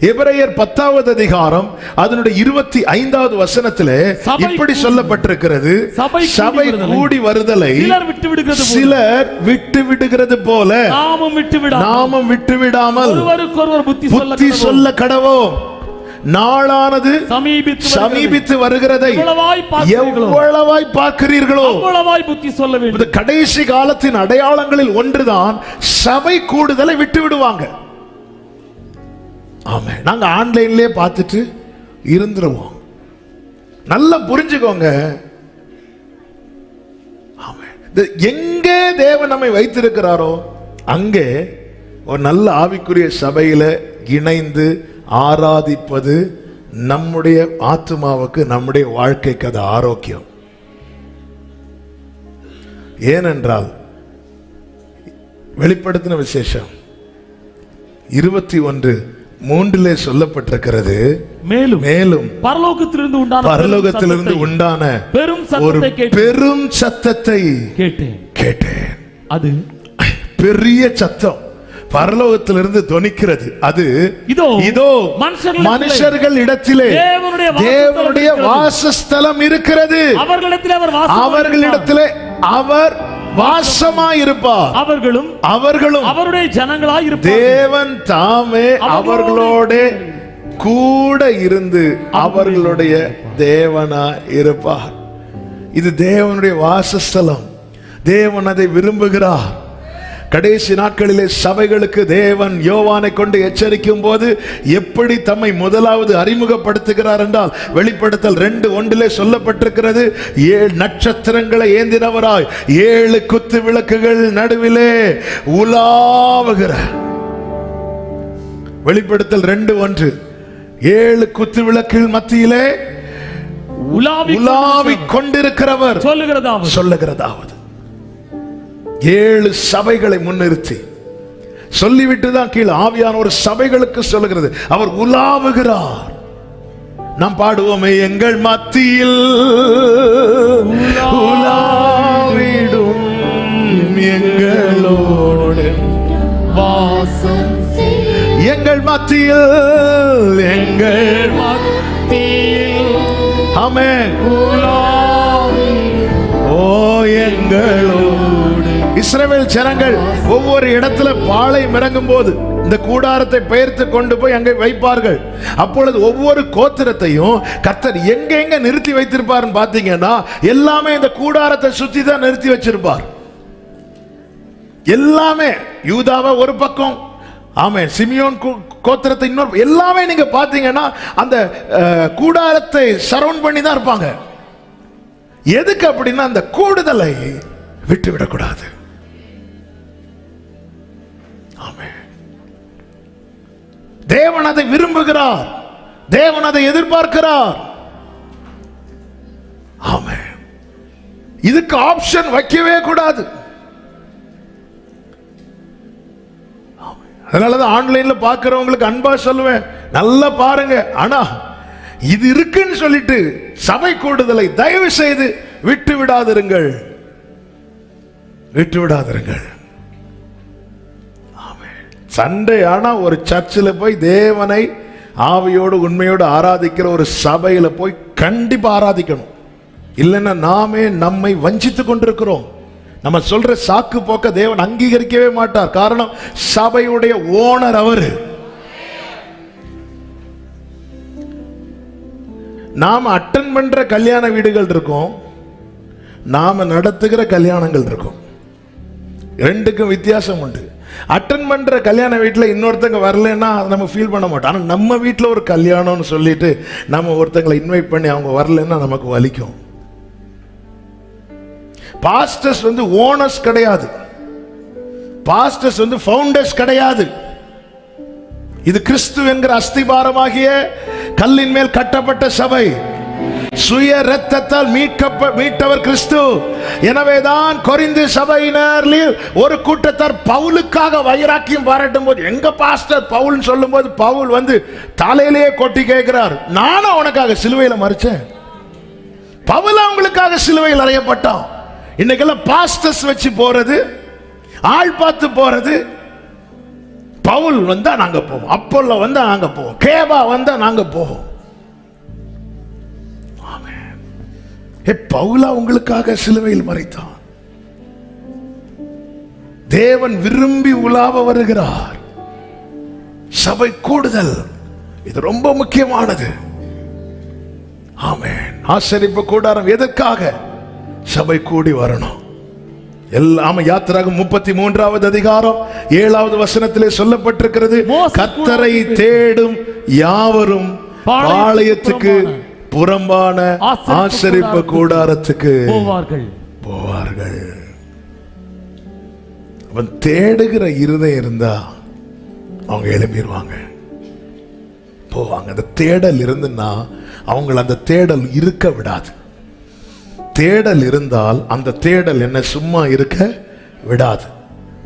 எபிரேயர் 10வது அதிகாரம் அதனுடைய 25வது வசனத்திலே இப்படி சொல்லப்பட்டிருக்கிறது, சபை கூடி வருதலை சிலர் விட்டு விடுகிறது போல நாமும் விட்டு விடாமல் புத்தி சொல்ல கடவோம். நாளானது சமீபித்து வருகிறதை எவ்வளவாய் பார்க்கிறீர்களோ. புத்தி சொல்ல வேண்டும். கடைசி காலத்தின் அடையாளங்களில் ஒன்றுதான் சபை கூடுதலை விட்டு விடுவாங்க. ஆமா, நாங்க ஆன்லைன்லயே பார்த்துட்டு இருந்துருவோம். நல்லா புரிஞ்சுக்கோங்க. எங்கே தேவன் நம்மை வைத்திருக்கிறாரோ அங்கே ஒரு நல்ல ஆவிக்குரிய சபையில இணைந்து ஆராதிப்பது நம்முடைய ஆத்துமாவுக்கு, நம்முடைய வாழ்க்கைக்கு அது ஆரோக்கியம். ஏனென்றால் வெளிப்படுத்தின விசேஷம் 21:3 சொல்லப்பட்டிருக்கிறது, மேலும் பரலோகத்திலிருந்து உண்டான ஒரு பெரும் சத்தத்தை கேட்டேன். அது பெரிய சத்தம் பரலோகத்திலிருந்து தொனிக்கிறது. அது இதோ மனுஷர்கள் இடத்திலே தேவனுடைய வாசஸ்தலம் இருக்கிறது, அவர்களிடத்திலே அவர் வாசமாயிருப்பார், அவர்களும் அவருடைய ஜனங்களாய் இருப்பார். தேவன் தாமே அவர்களோட கூட இருந்து அவர்களுடைய தேவனா இருப்பார். இது தேவனுடைய வாசஸ்தலம். தேவன் அதை விரும்புகிறார். கடைசி நாட்களிலே சபைகளுக்கு தேவன் யோவானை கொண்டு எச்சரிக்கும் போது எப்படி தம்மை முதலாவது அறிமுகப்படுத்துகிறார் என்றால், வெளிப்படுத்தல் 2:1 சொல்லப்பட்டிருக்கிறது, 7 நட்சத்திரங்களை ஏந்தினவராய் 7 குத்து விளக்குகள் நடுவிலே உலாவுகிற. வெளிப்படுத்தல் 2:1 7 குத்து விளக்குகள் மத்தியிலே உலாவிக் கொண்டிருக்கிறவர் சொல்லுகிறதாவது 7 சபைகளை முன்னிறுத்தி சொல்லிவிட்டு தான் கீழே ஆவியான ஒரு சபைகளுக்கு சொல்லுகிறது, அவர் உலாவுகிறார். நாம் பாடுவோமே, எங்கள் மத்தியில் உலாவிடும் எங்களோடு வாசம், எங்கள் மத்தியில் ஆமென் ஓ எங்களோடு. இஸ்ரவேல் ஜனங்கள் ஒவ்வொரு இடத்துல பாளையம் இறங்கும் போது இந்த கூடாரத்தை பெயர்த்து கொண்டு போய் அங்கே வைப்பார்கள். அப்பொழுது ஒவ்வொரு கோத்திரத்தையும் கர்த்தர் எங்க நிறுத்தி வைத்திருப்பார் பாத்தீங்கன்னா, எல்லாமே இந்த கூடாரத்தை சுத்தி தான் நிறுத்தி வச்சிருப்பார். எல்லாமே யூதாவை ஒரு பக்கம், ஆமென், சிமியோன் கோத்திரத்தை இன்னொரு, எல்லாமே நீங்க பாத்தீங்கன்னா அந்த கூடாரத்தை சரவுண்ட் பண்ணி தான் இருப்பாங்க. எதுக்கு அப்படின்னா அந்த கூடுதலை விட்டு விடக்கூடாது. தேவன் அதை விரும்புகிறார், தேவன் அதை எதிர்பார்க்கிறார். ஆமென். இதுக்கு ஆப்ஷன் வைக்கவே கூடாது. அதனாலதான் ஆன்லைன்ல பார்க்கிறவங்களுக்கு அன்பா சொல்லுவேன், நல்லா பாருங்க. ஆனா இது இருக்குன்னு சொல்லிட்டு சபை கூடுதலை தயவு செய்து விட்டு விடாதிருங்கள். சண்டே ஆனா ஒரு சர்ச்சில் போய் தேவனை ஆவியோடு உண்மையோடு ஆராதிக்கிற ஒரு சபையில போய் கண்டிப்பா ஆராதிக்கணும். இல்லைன்னா நாமே நம்மை வஞ்சித்துக் கொண்டிருக்கிறோம். நம்ம சொல்ற சாக்கு போக்க தேவன் அங்கீகரிக்கவே மாட்டார். காரணம், சபையுடைய ஓனர் அவரு. நாம அட்டன் பண்ற கல்யாண வீடுகள் இருக்கும், நாம நடத்துகிற கல்யாணங்கள் இருக்கும். ரெண்டுக்கும் வித்தியாசம் உண்டு. அட்டன் பண்ற கல்யாண வீட்டில் இன்னொருத்தங்க வரலன்னா நம்ம ஃபீல் பண்ண மாட்டோம். ஆனால் நம்ம வீட்டில் ஒரு கல்யாணம்னு சொல்லிட்டு நம்ம ஒருத்தங்களை இன்வைட் பண்ணி அவங்க வரலன்னா நமக்கு வலிக்கும். பாஸ்டர்ஸ் வந்து ஓனர்ஸ் கிடையாது, பாஸ்டர்ஸ் வந்து ஃபவுண்டர்ஸ் கிடையாது. இது கிறிஸ்து என்கிற அஸ்திபாரமாகிய கல்லின் மேல் கட்டப்பட்ட சபை. சுய இரத்தத்தால் மீட்டவர் கிறிஸ்து. எனவேதான் கொரிந்து சபையினரில் ஒரு கூட்டத்தார் பவுலுக்காக வைராக்கியம் பாராட்டும் போது, எங்க பாஸ்டர் பவுல் சொல்லும் போது பவுல் வந்து தலையிலேயே கொட்டி கேட்கிறார், நானும் உனக்காக சிலுவையில் மறிச்சேன், பவுல் அவங்களுக்காக சிலுவையில் அறையப்பட்டான். இன்னைக்கெல்லாம் பாஸ்டர்ஸ் வச்சு போறது, ஆள் பார்த்து போறது. பவுல் வந்தா நாங்க போவோம், அப்போல்லோ வந்தா நாங்க போவோம், கேபா வந்தா நாங்க போவோம். பவுலா உங்களுக்காக சிலுவையில் மறித்தான். தேவன் விரும்பி உலாவ வருகிறார். சபை கூடுதல் இது ரொம்ப முக்கியமானது. ஆமென். ஆசரிப்பு கூடாரம் எதற்காக? சபை கூடி வரணும். எல்லாம் யாத்திராகமம் 33வது அதிகாரம் 7வது வசனத்திலே சொல்லப்பட்டிருக்கிறது, கர்த்தரை தேடும் யாவரும் பாளையத்துக்கு புறம்பான ஆசரிப்பு கூடாரத்துக்கு போவார்கள். அவன் தேடுகிற இருதயம் இருந்தா அவங்க எழும்பிடுவாங்க, போவாங்க. அந்த தேடல் இருந்துன்னா அவங்களை அந்த தேடல் இருக்க விடாது. தேடல் இருந்தால் அந்த தேடல் என்ன சும்மா இருக்க விடாது.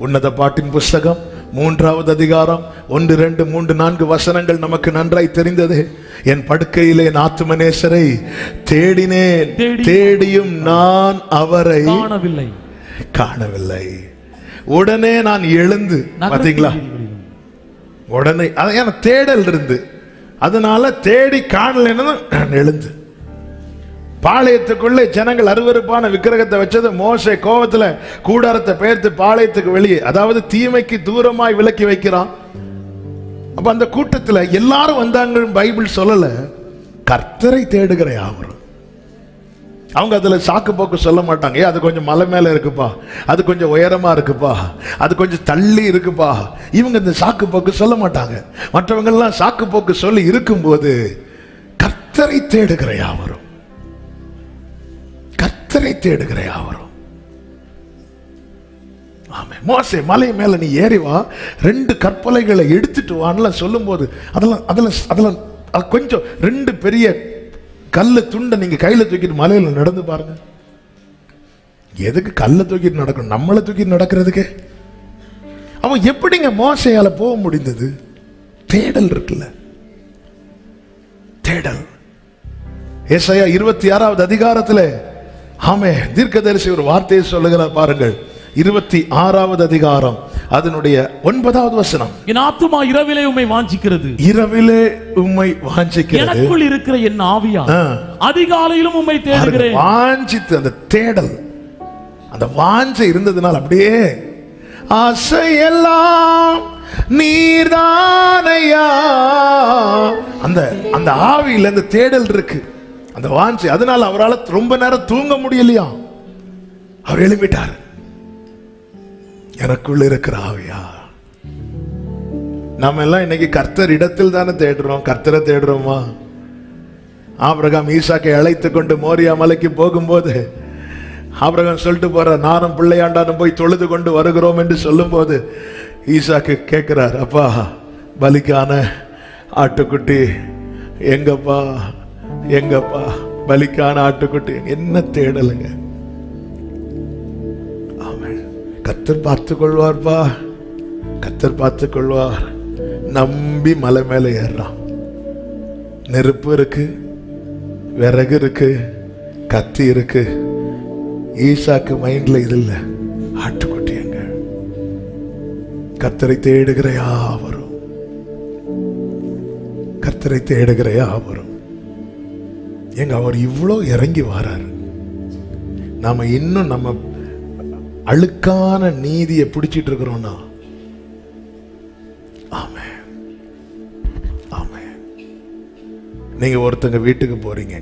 உன்னத பாட்டின் புஸ்தகம் 3வது அதிகாரம் 1, 2, 3, 4 வசனங்கள் நமக்கு நன்றாய் தெரிந்தது. என் படுக்கையிலே என் ஆத்துமநேசரை தேடினேன், தேடியும் நான் அவரை காணவில்லை. உடனே நான் எழுந்து, பாத்தீங்களா, உடனே அதான் தேடல் இருந்து, அதனால தேடி காணலைன்னு நான் எழுந்து. பாளையத்துக்குள்ளே ஜனங்கள் அருவருப்பான விக்கிரகத்தை வச்சது மோசே கோவத்துல கூடாரத்தை பெயர்த்து பாளையத்துக்கு வெளியே, அதாவது தீமைக்கு தூரமாய் விலக்கி வைக்கிறான். அப்ப அந்த கூட்டத்துல எல்லாரும் வந்தாங்க, பைபிள் சொல்லல, கர்த்தரை தேடுகிற யாவரும். அவங்க அதுல சாக்கு போக்கு சொல்ல மாட்டாங்க, அது கொஞ்சம் மலை மேல இருக்குப்பா, அது கொஞ்சம் உயரமா இருக்குப்பா, அது கொஞ்சம் தள்ளி இருக்குப்பா. இவங்க இந்த சாக்கு போக்கு சொல்ல மாட்டாங்க. மற்றவங்க எல்லாம் சாக்கு போக்கு சொல்லி இருக்கும்போது கர்த்தரை தேடுகிற யாவரும், கர்த்தரை தேடுகிற யாவரும். ஆமென். மோசே மலை மேல நீ ஏறி வா, 2 கற்பலைகளை எடுத்துட்டு வான்னு சொல்லும் போது அதெல்லாம் கொஞ்சம் 2 பெரிய கல்லு துண்டை நீங்க கையில தூக்கிட்டு மலையில நடந்து பாருங்க. எதுக்கு கல்லை தூக்கிட்டு நடக்கணும்? நம்மளை தூக்கிட்டு நடக்கிறதுக்கு. அவன் எப்படிங்க மோசையால போக முடிந்தது? தேடல் இருக்குல்ல, தேடல். ஏசாயா 26வது அதிகாரத்தில் ஆமே தீர்க்கதரிசி ஒரு வார்த்தையை சொல்லுகிறார் பாருங்கள். 26வது அதிகாரம் அதனுடைய 9வது வசனம். என் ஆத்துமா இரவிலே உம்மை வாஞ்சிக்கிறது, இரவிலே உம்மை வாஞ்சிக்கிறது, எனக்குள் இருக்கிற என் ஆவியா அதிகாலையிலும் உம்மை தேடுகிறேன். வாஞ்சித்து அந்த தேடல், அந்த வாஞ்சை இருந்ததுனால் அப்படியே ஆசையெல்லாம் நீர்தானையா, அந்த அந்த ஆவியில் அந்த தேடல் இருக்கு, அந்த வாஞ்சை. அதனால அவரால் ரொம்ப நேரம் தூங்க முடியலையா, அவர் எழுப்பிட்டார். எனக்குள்ள இருக்கிற ஆவியா. நாம எல்லாம் இன்னைக்கு கர்த்தர் இடத்தில் தானே தேடுறோம், கர்த்தரை தேடுறோமா? ஆபிரகாம் ஈசாக்கை அழைத்து கொண்டு மோரியா மலைக்கு போகும்போது ஆபிரகாம் சொல்லிட்டு போற, நானும் பிள்ளையாண்டானும் போய் தொழுது கொண்டு வருகிறோம் என்று சொல்லும் போது ஈசாக்கு கேட்கிறார், அப்பா பலிக்கான ஆட்டுக்குட்டி எங்கப்பா, எங்கப்பா பலிக்கான ஆட்டுக்குட்டி? என்ன தேடலுங்க. கர்த்தர் பார்த்துக் கொள்வார்ப்பா, கர்த்தர் பார்த்துக் கொள்வார். நம்பி மலை மேல ஏறான். நெருப்பு இருக்கு, விறகு இருக்கு, கத்தி இருக்கு. ஈசாக்கு மைண்ட்ல இது இல்ல, ஆட்டுக்குட்டி எங்க? கர்த்தரை தேடுகிற யாவரும், கர்த்தரை தேடுகிற யாவரும் எங்க அவர் இவ்வளோ இறங்கி வராரு. நாம இன்னும் நம்ம அழுக்கான நீதியை பிடிச்சிட்டு இருக்கிறோம்னா, ஆமென் ஆமென். நீங்க ஒருத்தங்க வீட்டுக்கு போறீங்க,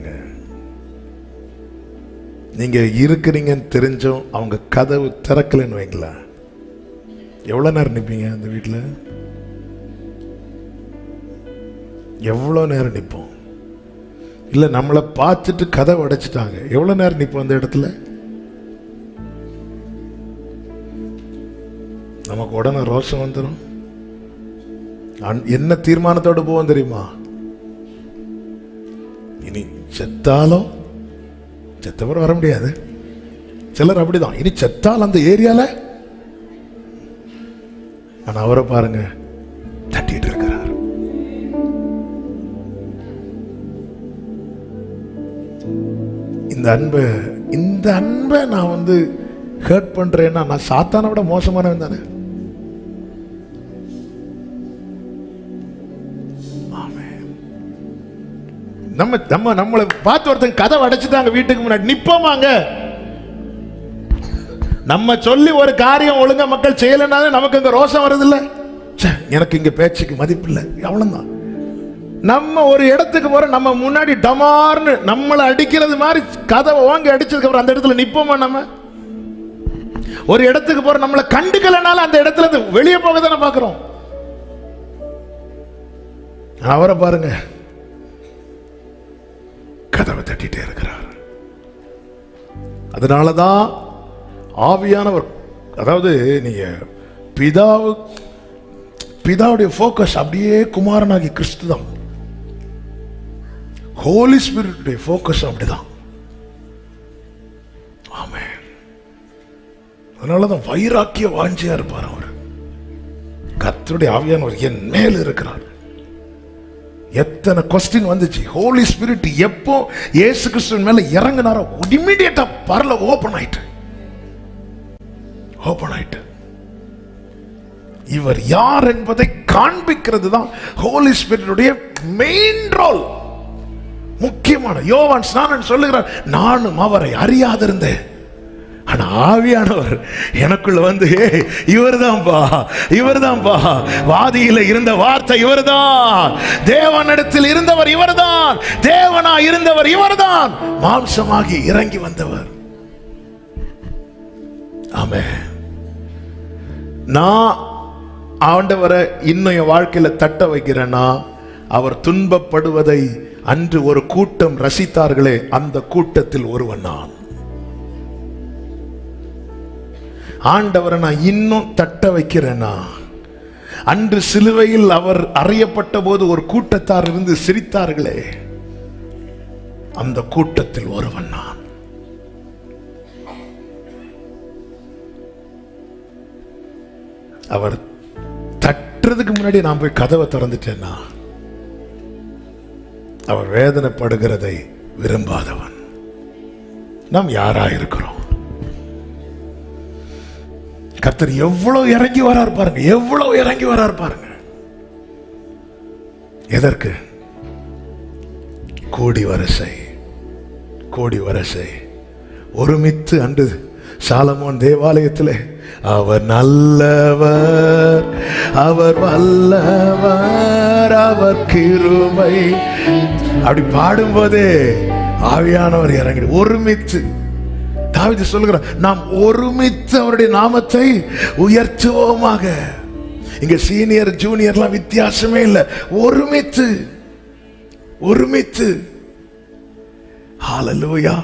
நீங்க இருக்கிறீங்கன்னு தெரிஞ்சும் அவங்க கதவு திறக்கலன்னு வைங்களேன், எவ்வளவு நேரம் நிற்பீங்க அந்த வீட்டில்? எவ்வளோ நேரம் நிற்போம்? இல்லை நம்மளை பார்த்துட்டு கதவை அடைச்சிட்டாங்க, எவ்வளோ நேரம் நிற்போம் அந்த இடத்துல? நமக்கு உடனே ரோஷம் வந்துடும். என்ன தீர்மானத்தோடு போவோம் தெரியுமா? இனி செத்தாலும், செத்தவரை வர முடியாது, சிலர் அப்படிதான், இனி செத்தால் அந்த ஏரியால. ஆனா அவரை பாருங்க, தட்டிட்டு இருக்கிறார். இந்த அன்பை நான் வந்து ஹர்ட் பண்றேன்னா நான் சாத்தானை விட மோசமானவன் தானே. நம்மளை பார்த்து ஒருத்தன் கதவை அடைச்சிட்டாங்க வீட்டுக்கு முன்னாடி நிப்போமாங்க. நம்ம சொல்லி ஒரு காரியம் ஒழுங்கா மக்கள் செய்யலனாலும் நமக்கு அங்க ரோஷம் வருது இல்ல, எனக்கு இங்க பேச்சுக்கு மதிப்பு இல்லை, அவ்வளவுதான். நம்ம ஒரு இடத்துக்கு போற, நம்ம முன்னாடி டமார்னு நம்மளை அடிக்கிறது மாதிரி கதவை வாங்கி அடிச்சதுக்கு அப்புறம் அந்த இடத்துல நிப்போமா? நம்ம ஒரு இடத்துக்கு போற, நம்மளை கண்டுக்கலனால அந்த இடத்துல இருந்து வெளியே போக தானே பாக்குறோம். அவரை பாருங்க, கதவை தட்டிட்டே இருக்கிறார். அதனாலதான் ஆவியானவர், அதாவது நீங்க பிதாவுடைய போக்கஸ் அப்படியே குமாரனாகி கிறிஸ்து தான். ஹோலி ஸ்பிரிட்டுடைய போக்கஸ் அப்படிதான். ஆமென். அதனாலதான் வைராக்கிய வாஞ்சியா இருப்பார் அவர். கர்த்தருடைய ஆவியானவர் என் மேல் இருக்கிறார். எத்தனை கொஸ்டின் வந்துச்சு. ஹோலி ஸ்பிரிட் எப்போ இயேசு கிறிஸ்துவின் மேல இறங்கினாரோ இமிடியேட்டா பரல ஓபன் ஆயிட்டு. இவர் யார் என்பதை காண்பிக்கிறது தான் ஹோலி ஸ்பிரிட்டுடைய மெயின் ரோல், முக்கியமான. யோவான் ஸ்நானன் சொல்லுகிறார், நானும் அவரை அறியாதிருந்தேன், ஆனா ஆவியானவர் எனக்குள்ள வந்து இவர்தான்பா வாதியில இருந்த வார்த்தை இவர்தான், தேவனிடத்தில் இருந்தவர் இவர்தான், தேவனா இருந்தவர் இவர்தான், மாம்சமாகி இறங்கி வந்தவர். ஆமென். நான் ஆண்டவரை இன்னும் என் வாழ்க்கையில தட்ட வைக்கிறேன்னா, அவர் துன்பப்படுவதை அன்று ஒரு கூட்டம் ரசித்தார்களே, அந்த கூட்டத்தில் ஒருவன் நான். ஆண்டவரை நான் இன்னும் தட்ட வைக்கிறேன்னா, அன்று சிலுவையில் அவர் அறையப்பட்ட போது ஒரு கூட்டத்தார் இருந்து சிரித்தார்களே, அந்த கூட்டத்தில் ஒருவன் நான். அவர் தட்டுறதுக்கு முன்னாடி நான் போய் கதவை திறந்துட்டேன்னா, அவர் வேதனைப்படுகிறதை விரும்பாதவன். நாம் யாரா இருக்கிறோம்? கர்த்தர் எவ்வளவு இறங்கி வரார் பாருங்க, எவ்வளவு இறங்கி வரார் பாருங்க. எதற்கு? கோடி வரிசை ஒருமித்து அன்று சாலமோன் தேவாலயத்தில் அவர் நல்லவர், அவர் வல்லவர், அவர் கிருபை அப்படி பாடும்போதே ஆவியானவர் இறங்கி ஒருமித்து. தாவீது சொல்லுகிறார், நாம் ஒருமித்து அவருடைய நாமத்தை உயர்த்துவோமாக. இங்க சீனியர் ஜூனியர்லாம் வித்தியாசமே இல்லை, ஒருமித்து. ஹல்லேலூயா.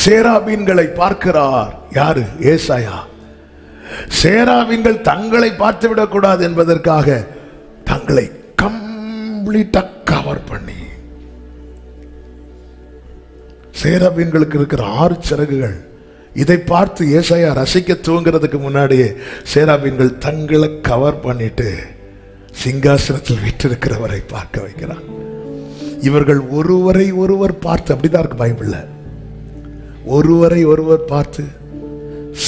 சேராபீன்களை பார்க்கிறார். யாரு? ஏசாயா. சேராபீன்கள் தங்களை பார்த்து விடக்கூடாது என்பதற்காக தங்களை கம்ப்ளீட்டா கவர் பண்ணி, சேராபீன்களுக்கு இருக்கிற 6 சிறகுகள், இதை பார்த்து ஏசாயா ரசிக்க துவங்கிறதுக்கு முன்னாடியே சேராபீன்கள் தங்களை கவர் பண்ணிட்டு சிங்காசனத்தில் வீற்றிருக்கிறவரை பார்க்க வைக்கிறார். இவர்கள் ஒருவரை ஒருவர் பார்த்து, அப்படிதான் இருக்கு பைபிள்ல, ஒருவரை ஒருவர் பார்த்து,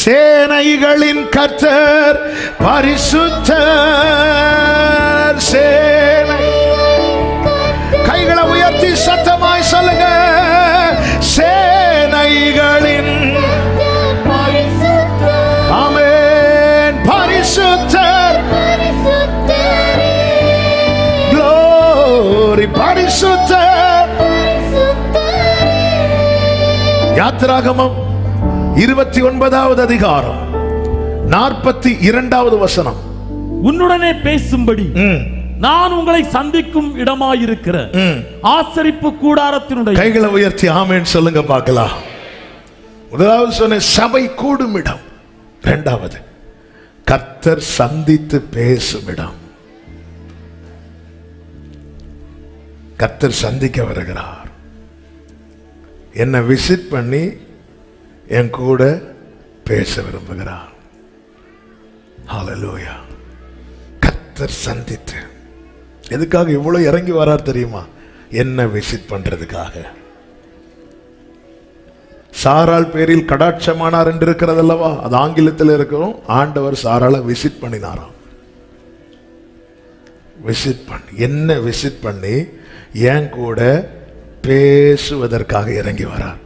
சேனைகளின் கர்த்தர் பரிசுத்தர், சேனை, கைகளை உயர்த்தி சத்தமாய் சொல்லுங்க, சேனைகளின், ஆமென், பரிசுத்தர், glory, பரிசுத்தர். யாத்திராகமம் 29வது அதிகாரம் 42வது வசனம். உன்னுடனே பேசும்படி நான் உங்களை சந்திக்கும் இடமாயிருக்கிற ஆசரிப்பு கூடாரத்தினுடைய. கைகளை உயர்த்தி ஆமென் சொல்லுங்க பார்க்கலாம். முதலாவது சொன்ன சபை கூடும் இடம். இரண்டாவது கர்த்தர் சந்தித்து பேசும் இடம். கர்த்தர் சந்திக்க வருகிறார். என்னை விசிட் பண்ணி என் கூட பேச விரும்புகிறார். ஹல்லேலூயா. கர்த்தர் சந்தித்து எதுக்காக இவ்வளவு இறங்கி வரார் தெரியுமா? என்ன விசிட் பண்றதுக்காக. சாராள் பேரில் கடாட்சமானார் என்று இருக்கிறது அல்லவா, அது ஆங்கிலத்தில் இருக்கிறோம். ஆண்டவர் சாராளை விசிட் பண்ணினாராம். விசிட் பண்ணி என்ன விசிட் பண்ணி என் கூட பேசுவதற்காக இறங்கி வரார்.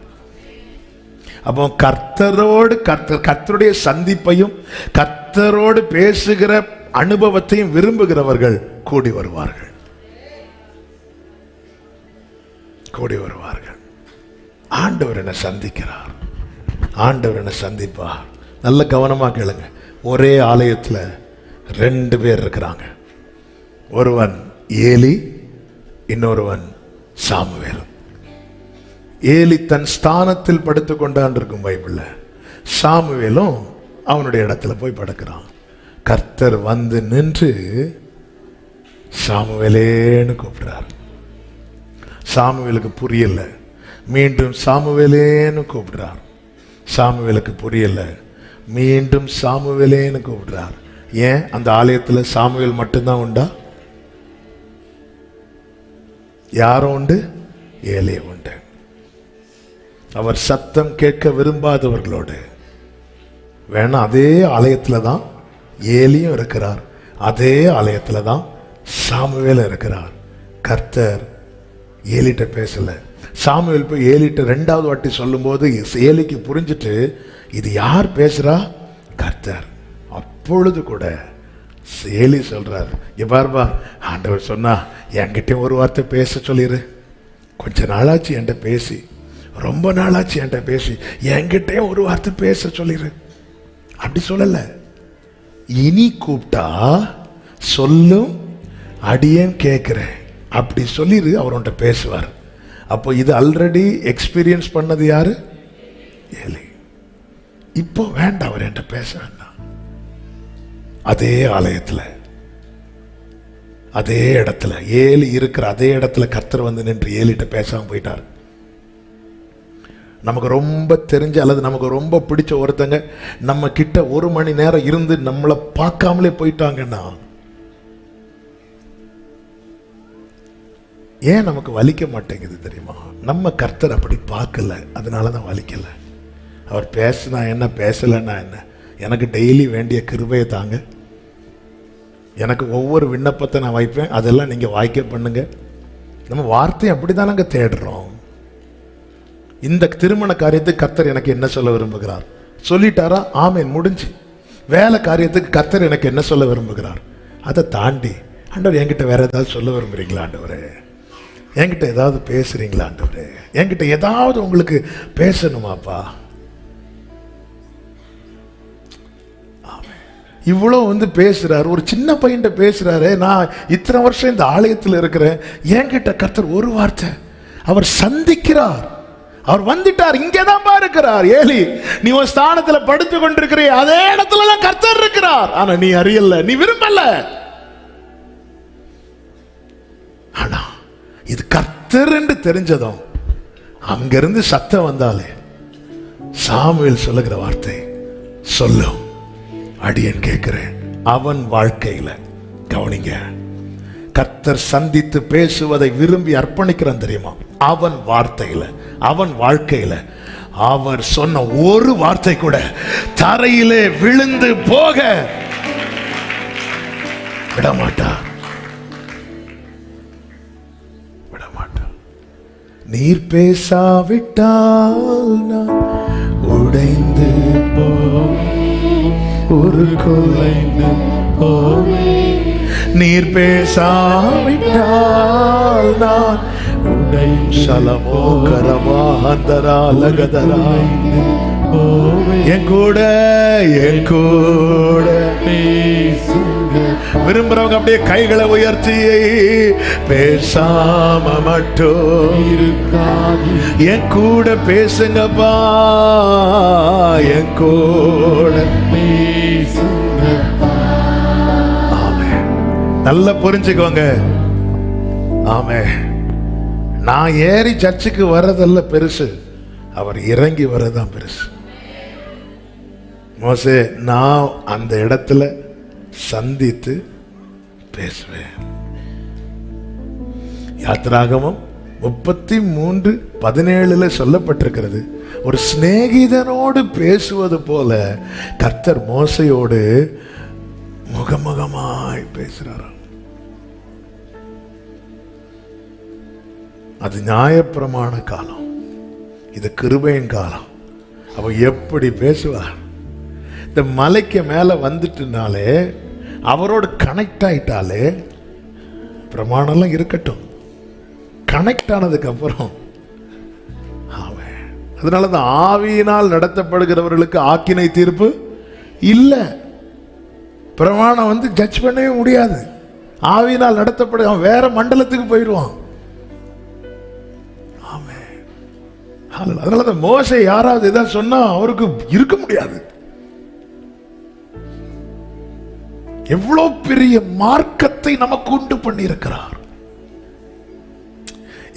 அப்போ கர்த்தருடைய சந்திப்பையும் கர்த்தரோடு பேசுகிற அனுபவத்தையும் விரும்புகிறவர்கள் கூடி வருவார்கள். கூடி வருவார்கள். ஆண்டவர் என்ன சந்திக்கிறார். ஆண்டவர் என்ன சந்திப்பார். நல்ல கவனமா கேளுங்க. ஒரே ஆலயத்தில் 2 பேர் இருக்கிறாங்க. ஒருவன் ஏலி, இன்னொருவன் சாமுவேல். ஏலி தன் ஸ்தானத்தில் படுத்து கொண்டான் இருக்கும் பைபிள்ல. சாமுவேலும் அவனுடைய இடத்துல போய் படுக்கிறான். கர்த்தர் வந்து நின்று சாமுவேலேன்னு கூப்பிடுறார். சாமுவேலுக்கு புரியல. மீண்டும் சாமுவேலேன்னு கூப்பிடுறார். சாமுவேலுக்கு புரியல. மீண்டும் சாமுவேலேன்னு கூப்பிடுறார். ஏன் அந்த ஆலயத்தில் சாமுவேல் மட்டும்தான் உண்டா? யாரும் உண்டு? ஏலே உண்டு. அவர் சத்தம் கேட்க விரும்பாதவர்களோடு வேணா அதே ஆலயத்தில் தான் ஏலியும் இருக்கிறார். அதே ஆலயத்தில் தான் சாமுவேல் இருக்கிறார். கர்த்தர் ஏலிட்ட பேசல. சாமுவேல் போய் ஏலிட்ட 2வது வாட்டி சொல்லும் போது ஏலிக்கு புரிஞ்சிட்டு இது யார் பேசுறா? கர்த்தர். அப்பொழுது கூட ஏலி சொல்றார், இப்பார்பா ஆண்டவர் சொன்னா என்கிட்ட ஒரு வார்த்தை பேச சொல்லிரு. கொஞ்ச நாளாச்சு என்கிட்ட பேசி, ரொம்ப நாளாச்சு என்கிட்ட பேசி, என்கிட்ட ஒரு வார்த்தை பேச சொல்லிரு. அப்படி சொல்லல. இனி கூப்பிட்டா சொல்லும் அடியேன் கேட்கிறேன் அப்படி சொல்லிரு. அவர் உன்கிட்ட பேசுவார். அப்போ இது ஆல்ரெடி எக்ஸ்பீரியன்ஸ் பண்ணது யாரு? ஏலி. இப்போ வேண்டாம், அவர் என்கிட்ட பேச வேண்டாம். அதே ஆலயத்தில் அதே இடத்துல ஏலி இருக்கிற அதே இடத்துல கர்த்தர் வந்து நின்று ஏலிட்ட பேசாம போயிட்டார். நமக்கு ரொம்ப தெரிஞ்ச அல்லது நமக்கு ரொம்ப பிடிச்ச ஒருத்தங்க நம்ம கிட்ட 1 மணி நேரம் இருந்து நம்மளை பார்க்காமலே போயிட்டாங்கன்னா ஏன் நமக்கு வலிக்க மாட்டேங்குது தெரியுமா? நம்ம கர்த்தர் அப்படி பார்க்கல, அதனாலதான் வலிக்கல. அவர் பேசினா என்ன, பேசலைன்னா என்ன? எனக்கு டெய்லி வேண்டிய கிருபையை தாங்க. எனக்கு ஒவ்வொரு விண்ணப்பத்தை நான் வைப்பேன், அதெல்லாம் நீங்க வாய்க்க பண்ணுங்க. நம்ம வார்த்தையை அப்படிதானங்க தேடுறோம். இந்த திருமண காரியத்துக்கு கர்த்தர் எனக்கு என்ன சொல்ல விரும்புகிறார் சொல்லிட்டாரா? ஆமேன், முடிஞ்சு. வேலை காரியத்துக்கு கர்த்தர் எனக்கு என்ன சொல்ல விரும்புகிறார், அதை தாண்டி ஆண்டவர் என்கிட்ட வேற ஏதாவது சொல்ல விரும்புறீங்களா? ஆண்டவரே என்கிட்ட ஏதாவது பேசுறீங்களா? ஆண்டவரே என்கிட்ட ஏதாவது உங்களுக்கு பேசணுமாப்பா? இவ்வளோ வந்து பேசுறாரு. ஒரு சின்ன பையன்கிட்ட பேசுறாரு. நான் இத்தனை வருஷம் இந்த ஆலயத்தில் இருக்கிறேன். என்கிட்ட கர்த்தர் ஒரு வார்த்தை, அவர் சந்திக்கிறார். அவர் வந்துட்டார். இங்கேதான் இருக்கிறார். ஏலி, நீ ஒரு ஸ்தானத்துல படுத்து கொண்டிருக்கிற அதே இடத்துல தான் கர்த்தர் இருக்கிறார். ஆனா நீ அறியல, நீ விரும்பல. ஆனா இது கர்த்தர் என்று தெரிஞ்சதும் அங்கிருந்து சத்தம் வந்தாலே சாமுவேல் சொல்லுகிற வார்த்தை, சொல்லும் அடியேன் கேட்கிறேன். அவன் வாழ்க்கையில கவனிங்க, கர்த்தர் சந்தித்து பேசுவதை விரும்பி அர்ப்பணிக்கிறான் தெரியுமா? அவன் வார்த்தையில, அவன் வாழ்க்கையில அவர் சொன்ன ஒரு வார்த்தை கூட தரையிலே விழுந்து போக விடமாட்டார். விடமாட்டார். நீர் பேசாவிட்டால் நான் உடைந்து ஒரு குலைந்து போவே. நீர் பேசாவிட்டால் நான் உடைந்து சலமோ கரமா அந்தரா லகதரா என் கூட விரும்புறவங்க அப்படியே கைகளை உயர்த்தி பேசாம மட்டும் என் கூட பேசுங்கப்பா, என் கூட ஆமென். நல்லா புரிஞ்சுக்கோங்க. ஆமென். நான் ஏறி சர்ச்சுக்கு வர்றதல்ல பெருசு, அவர் இறங்கி வர்றதுதான் பெருசு. மோசே நான் அந்த இடத்துல சந்தித்து பேசுவேன். யாத்திராகமம் 33:17 சொல்லப்பட்டிருக்கிறது, ஒரு சிநேகிதனோடு பேசுவது போல கர்த்தர் மோசையோடு முகமுகமாய் பேசுறாராம். அது நியாயப்பிரமாண காலம், இது கிருபையின் காலம். அவ எப்படி பேசுவார்? இந்த மலைக்கு மேல வந்துட்டுனாலே, அவரோடு கனெக்ட் ஆயிட்டாலே, பிரமாணம்லாம் இருக்கட்டும், கனெக்ட் ஆனதுக்கு அப்புறம் அதனாலதான் ஆவியினால் நடத்தப்படுகிறவர்களுக்கு ஆக்கினை தீர்ப்பு இல்ல. பிரமாணம் ஜட்ஜ் பண்ணவே முடியாது. ஆவியினால் நடத்தப்படு, அவன் வேற மண்டலத்துக்கு போயிடுவான். அதனாலதான் மோசே யாராவது ஏதாவது சொன்னா அவருக்கு இருக்க முடியாது. எவ்வளவு பெரிய மார்க்கத்தை நமக்கு உண்டு பண்ணி இருக்கிறார்.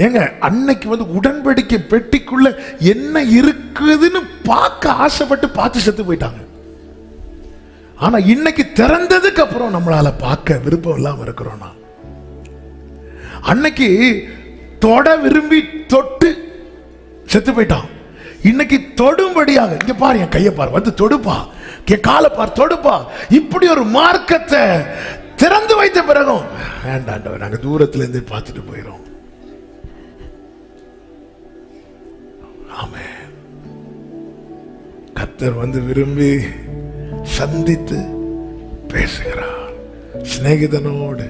ஏங்க, அன்னைக்கு உடன்படிக்கை பெட்டிக்குள்ள என்ன இருக்குதுன்னு பார்க்க ஆசைப்பட்டு பார்த்து செத்து போயிட்டாங்க. ஆனா இன்னைக்கு திறந்ததுக்கு அப்புறம் நம்மளால பார்க்க விருப்பம் இல்லாம இருக்கிறோம்னா, அன்னைக்கு தொட விரும்பி தொட்டு செத்து போயிட்டான். இன்னைக்கு தொடும்படியாக, இங்க பாரு, என் கையை பாரு, தொடுப்பா, என் காலை பாரு, தொடுப்பா. இப்படி ஒரு மார்க்கத்தை திறந்து வைத்த பிறகும் வேண்டாண்டவர், நாங்க தூரத்துல இருந்து பார்த்துட்டு போயிடும். ஆமென். கர்த்தர் விரும்பி சந்தித்து பேசுகிறார் சிநேகிதனோடு.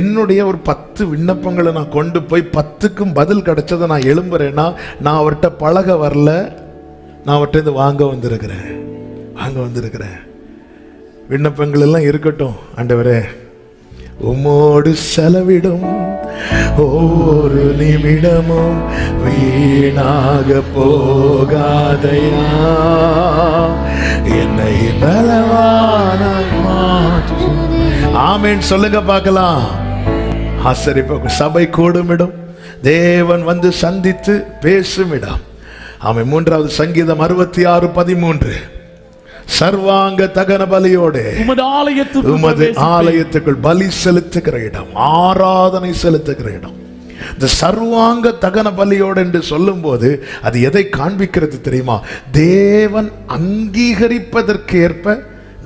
என்னுடைய ஒரு 10 விண்ணப்பங்களை நான் கொண்டு போய் 10க்கும் பதில் கிடைச்சதை நான் எழும்புறேன்னா, நான் அவர்கிட்ட பழக வரல, நான் அவர்கிட்ட வாங்க வந்திருக்கிறேன். விண்ணப்பங்கள் எல்லாம் இருக்கட்டும். ஆண்டவரே, உம்மோடு செலவிடும் ஒவ்வொரு நிமிடமும் வீணாக போகாதையா, என்னை பலவான ஆமென் சொல்லுங்க பார்க்கலாம். ஆசரிப்பு சபை கூடும் இடம், தேவன் சந்தித்து பேசும் இடம். ஆமென். 3வது சங்கீதம் 66:13, சர்வாங்க தகன பலியோடு உமது ஆலயத்துக்குள் பலி செலுத்துகிற இடம், ஆராதனை செலுத்துகிற இடம். இந்த சர்வாங்க தகன பலியோடு என்று சொல்லும் போது அது எதை காண்பிக்கிறது தெரியுமா? தேவன் அங்கீகரிப்பதற்கு ஏற்ப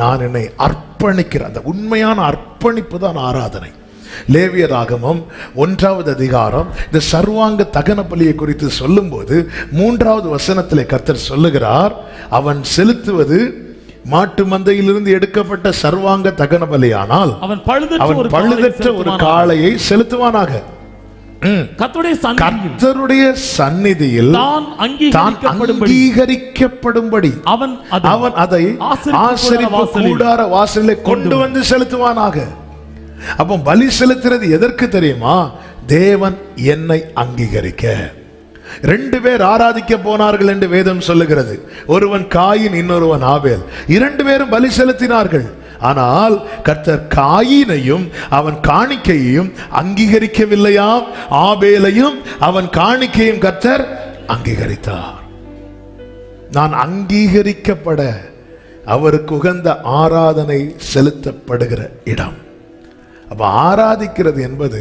நான் என்னை அர்ப்பணிக்கிற அந்த உண்மையான அர்ப்பணிப்பு தான் ஆராதனை. லேவியராகமம் 1வது அதிகாரம் இந்த சர்வாங்க தகன பலியை குறித்து சொல்லும் போது 3வது வசனத்திலே கர்த்தர் சொல்லுகிறார், அவன் செலுத்துவது மாட்டு மந்தையிலிருந்து எடுக்கப்பட்ட சர்வாங்க தகன பலியானால் அவன் பழுதற்ற ஒரு காளையை செலுத்துவானாக. கர்த்தருடைய சந்நிதியில் தான் அங்கீகரிக்கப்படும்படி அவன் அதை ஆசரிப்பு கூடார வாசலிலே கொண்டு செலுத்துவானாக. அப்போ பலி செலுத்துறது எதற்கு தெரியுமா? தேவன் என்னை அங்கீகரிக்க. 2 பேர் ஆராதிக்க போனார்கள் என்று வேதம் சொல்லுகிறது. ஒருவன் காயின், இன்னொருவன் ஆபேல். 2 பேரும் பலி செலுத்தினார்கள். ஆனால் கர்த்தர் காயினையும் அவன் காணிக்கையையும் அங்கீகரிக்கவில்லையாம், ஆபேலையும் அவன் காணிக்கையும் கர்த்தர் அங்கீகரித்தார். நான் அங்கீகரிக்கப்பட அவருக்கு உகந்த ஆராதனை செலுத்தப்படுகிற இடம். அப்ப ஆராதிக்கிறது என்பது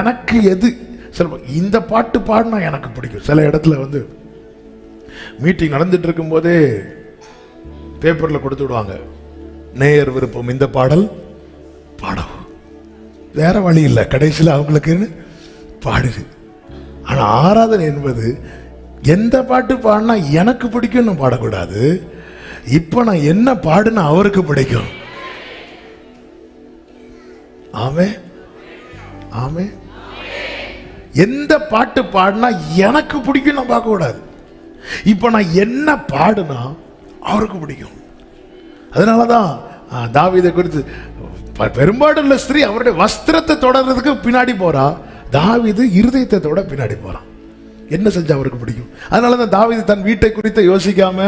எனக்கு எது, இந்த பாட்டு பாடினா எனக்கு பிடிக்கும். சில இடத்துல மீட்டிங் நடந்துட்டு இருக்கும் போதே பேப்பர்ல கொடுத்து விடுவாங்க, நேயர் விருப்பம் இந்த பாடல் பாடவும். வேற வழி இல்லை, கடைசியில் அவங்களுக்கு பாடுது. ஆனா ஆராதனை என்பது எந்த பாட்டு பாடினா எனக்கு பிடிக்கும்னு பாடக்கூடாது. இப்ப நான் என்ன பாடுனா அவருக்கு பிடிக்கும். ஆமே ஆமே. எந்த பாட்டு பாடினா எனக்கு பிடிக்கும் நான் பார்க்க கூடாது. இப்போ நான் என்ன பாடுனா அவருக்கு பிடிக்கும். அதனாலதான் தாவீதை குறித்து பெரும்பாடுள்ள ஸ்திரீ அவருடைய வஸ்திரத்தை தொடர்றதுக்கு பின்னாடி போறா, தாவீது இருதயத்தை தொட பின்னாடி போறான். என்ன செஞ்சா அவருக்கு பிடிக்கும். அதனாலதான் தாவீது தன் வீட்டை குறித்து யோசிக்காம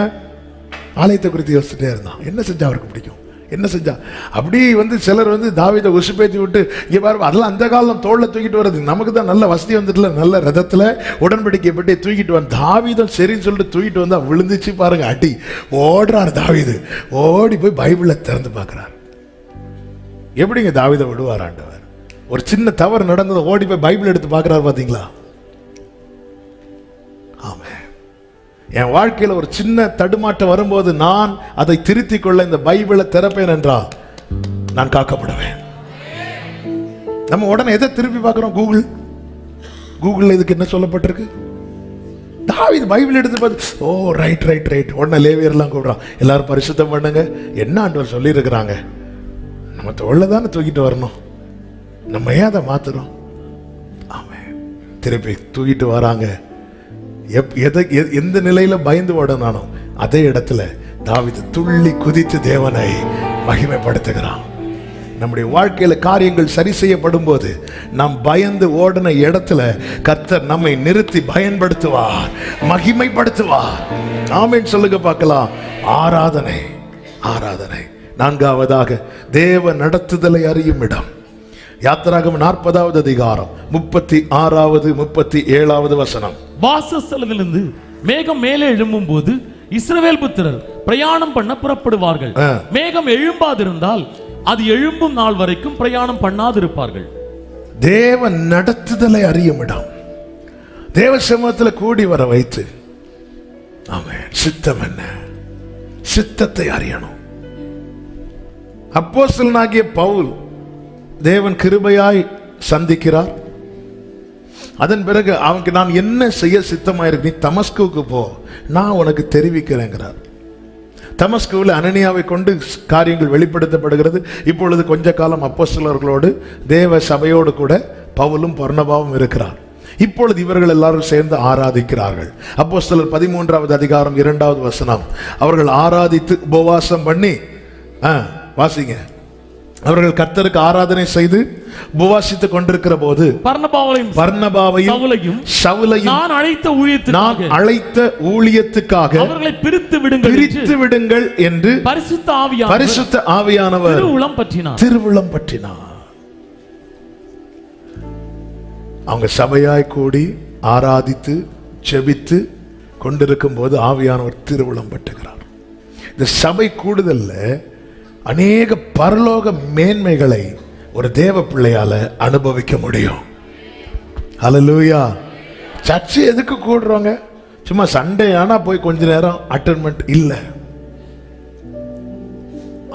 ஆலயத்தை குறித்து யோசிச்சுட்டே இருந்தான். என்ன செஞ்சா அவருக்கு பிடிக்கும், என்ன செஞ்சா. அப்படி சிலர் தாவீதை உசுப்பேத்தி விட்டு இங்க பாரு, அதெல்லாம் அந்த காலம் தோல்ல தூக்கிட்டு வர்றது. நமக்கு தான் நல்ல வசதி வந்துட்டுல, நல்ல ரதத்துல உடன்படிக்கை பற்றி தூக்கிட்டு வந்து தாவீதம் சரின்னு சொல்லிட்டு தூக்கிட்டு வந்தா விழுந்துச்சு பாருங்க அடி. ஓடுறாரு தாவீது, ஓடி போய் பைபிளை திறந்து பார்க்கிறார். எப்படிங்க தாவீதை விடுவார் ஆண்டவர்? ஒரு சின்ன தவறு நடந்ததை ஓடி போய் பைபிள் எடுத்து பார்க்கிறார். பாத்தீங்களா? ஆமே. என் வாழ்க்கையில ஒரு சின்ன தடுமாற்றம் வரும்போது நான் அதை திருத்திக் கொள்ள இந்த பைபிளை திறப்பேன் என்றால் நான் காக்கப்படுவேன். நம்ம உடனே எதை திருப்பி பார்க்கிறோம்? கூகுள் இதுக்கு என்ன சொல்லப்பட்டிருக்கு? தாவீது பைபிள் எடுத்து பார்த்து, ஓ ரைட் ரைட் ரைட். உடனே லேவியர்லாம் கூப்பிடுறான், எல்லாரும் பரிசுத்தம் பண்ணுங்க. என்ன ஆண்டவர் சொல்லி இருக்கிறாங்க? நம்ம தோல்ல தானே தூக்கிட்டு வரணும், நம்ம ஏன் அதை மாத்துறோம்? ஆமென். திருப்பி தூக்கிட்டு வராங்க. எந்த நிலையில பயந்து ஓடனானோ அதே இடத்துல தாவீது துள்ளி குதித்து தேவனை மகிமைப்படுத்துகிறான். நம்முடைய வாழ்க்கையில காரியங்கள் சரி செய்யப்படும் போது நாம் பயந்து ஓடின இடத்துல கர்த்தர் நம்மை நிறுத்தி பயன்படுத்துவார், மகிமைப்படுத்துவார். ஆமென் சொல்லுங்க பார்க்கலாம். ஆராதனை, ஆராதனை. நான்காவதாக தேவ நடத்துதலை அறியும் இடம். யாத்திராகமம் 40வது அதிகாரம் 36வது 37வது வசனம். வாசஸ்தலத்திலிருந்து மேகம் மேலே எழும்பும் போது இஸ்ரவேல் புத்திரர் பிரயாணம் பண்ண புறப்படுவார்கள். மேகம் எழும்பாதிருந்தால் அது எழும்பும் நாள் வரைக்கும் பிரயாணம் பண்ணாதிருப்பார்கள். தேவ நடத்துதலை அறியும் இடம். தேவ சமூகத்தில் கூடி வர வைத்து ஆமென் சித்தம் என்ன, சித்தத்தை அறியணும். அப்போஸ்தலனாகிய பவுல் தேவன் கிருபையாய் சந்திக்கிறார். அதன் பிறகு அவனுக்கு நான் என்ன செய்ய சித்தமாயிருக்கு, நீ தமஸ்குவுக்கு போ, நான் உனக்கு தெரிவிக்கிறேங்கிறார். தமஸ்குவில் அனனியாவை கொண்டு காரியங்கள் வெளிப்படுத்தப்படுகிறது. இப்பொழுது கொஞ்ச காலம் அப்போஸ்தலர்களோடு தேவ சபையோடு கூட பவுலும் பர்னபாவும் இருக்கிறார். இப்பொழுது இவர்கள் எல்லாரும் சேர்ந்து ஆராதிக்கிறார்கள். அப்போஸ்தலர் 13வது அதிகாரம் 2வது வசனம். அவர்கள் ஆராதித்து உபவாசம் பண்ணி, வாசிங்க, அவர்கள் கர்த்தருக்கு ஆராதனை செய்து உபவாசித்துக் கொண்டிருக்கிற போது பர்னபாவையும் சவுலையும் நான் அழைத்த ஊழியத்துக்காக அவர்களை பிரித்து விடுங்கள் என்று பரிசுத்த ஆவியானவர் திருவுளம் பற்றினார். அவங்க சபையாய் கூடி ஆராதித்து செபித்து கொண்டிருக்கும் போது ஆவியானவர் திருவுளம் பற்றுகிறார். இந்த சபை கூடுதல்ல அநேக பரலோக மேன்மைகளை ஒரு தேவ பிள்ளையால அனுபவிக்க முடியும். ஹல்லேலூயா. சர்ச்சு எதுக்கு கூடுறோங்க? சும்மா சண்டே ஆனா போய் கொஞ்ச நேரம் அட்டென்மெண்ட் இல்ல.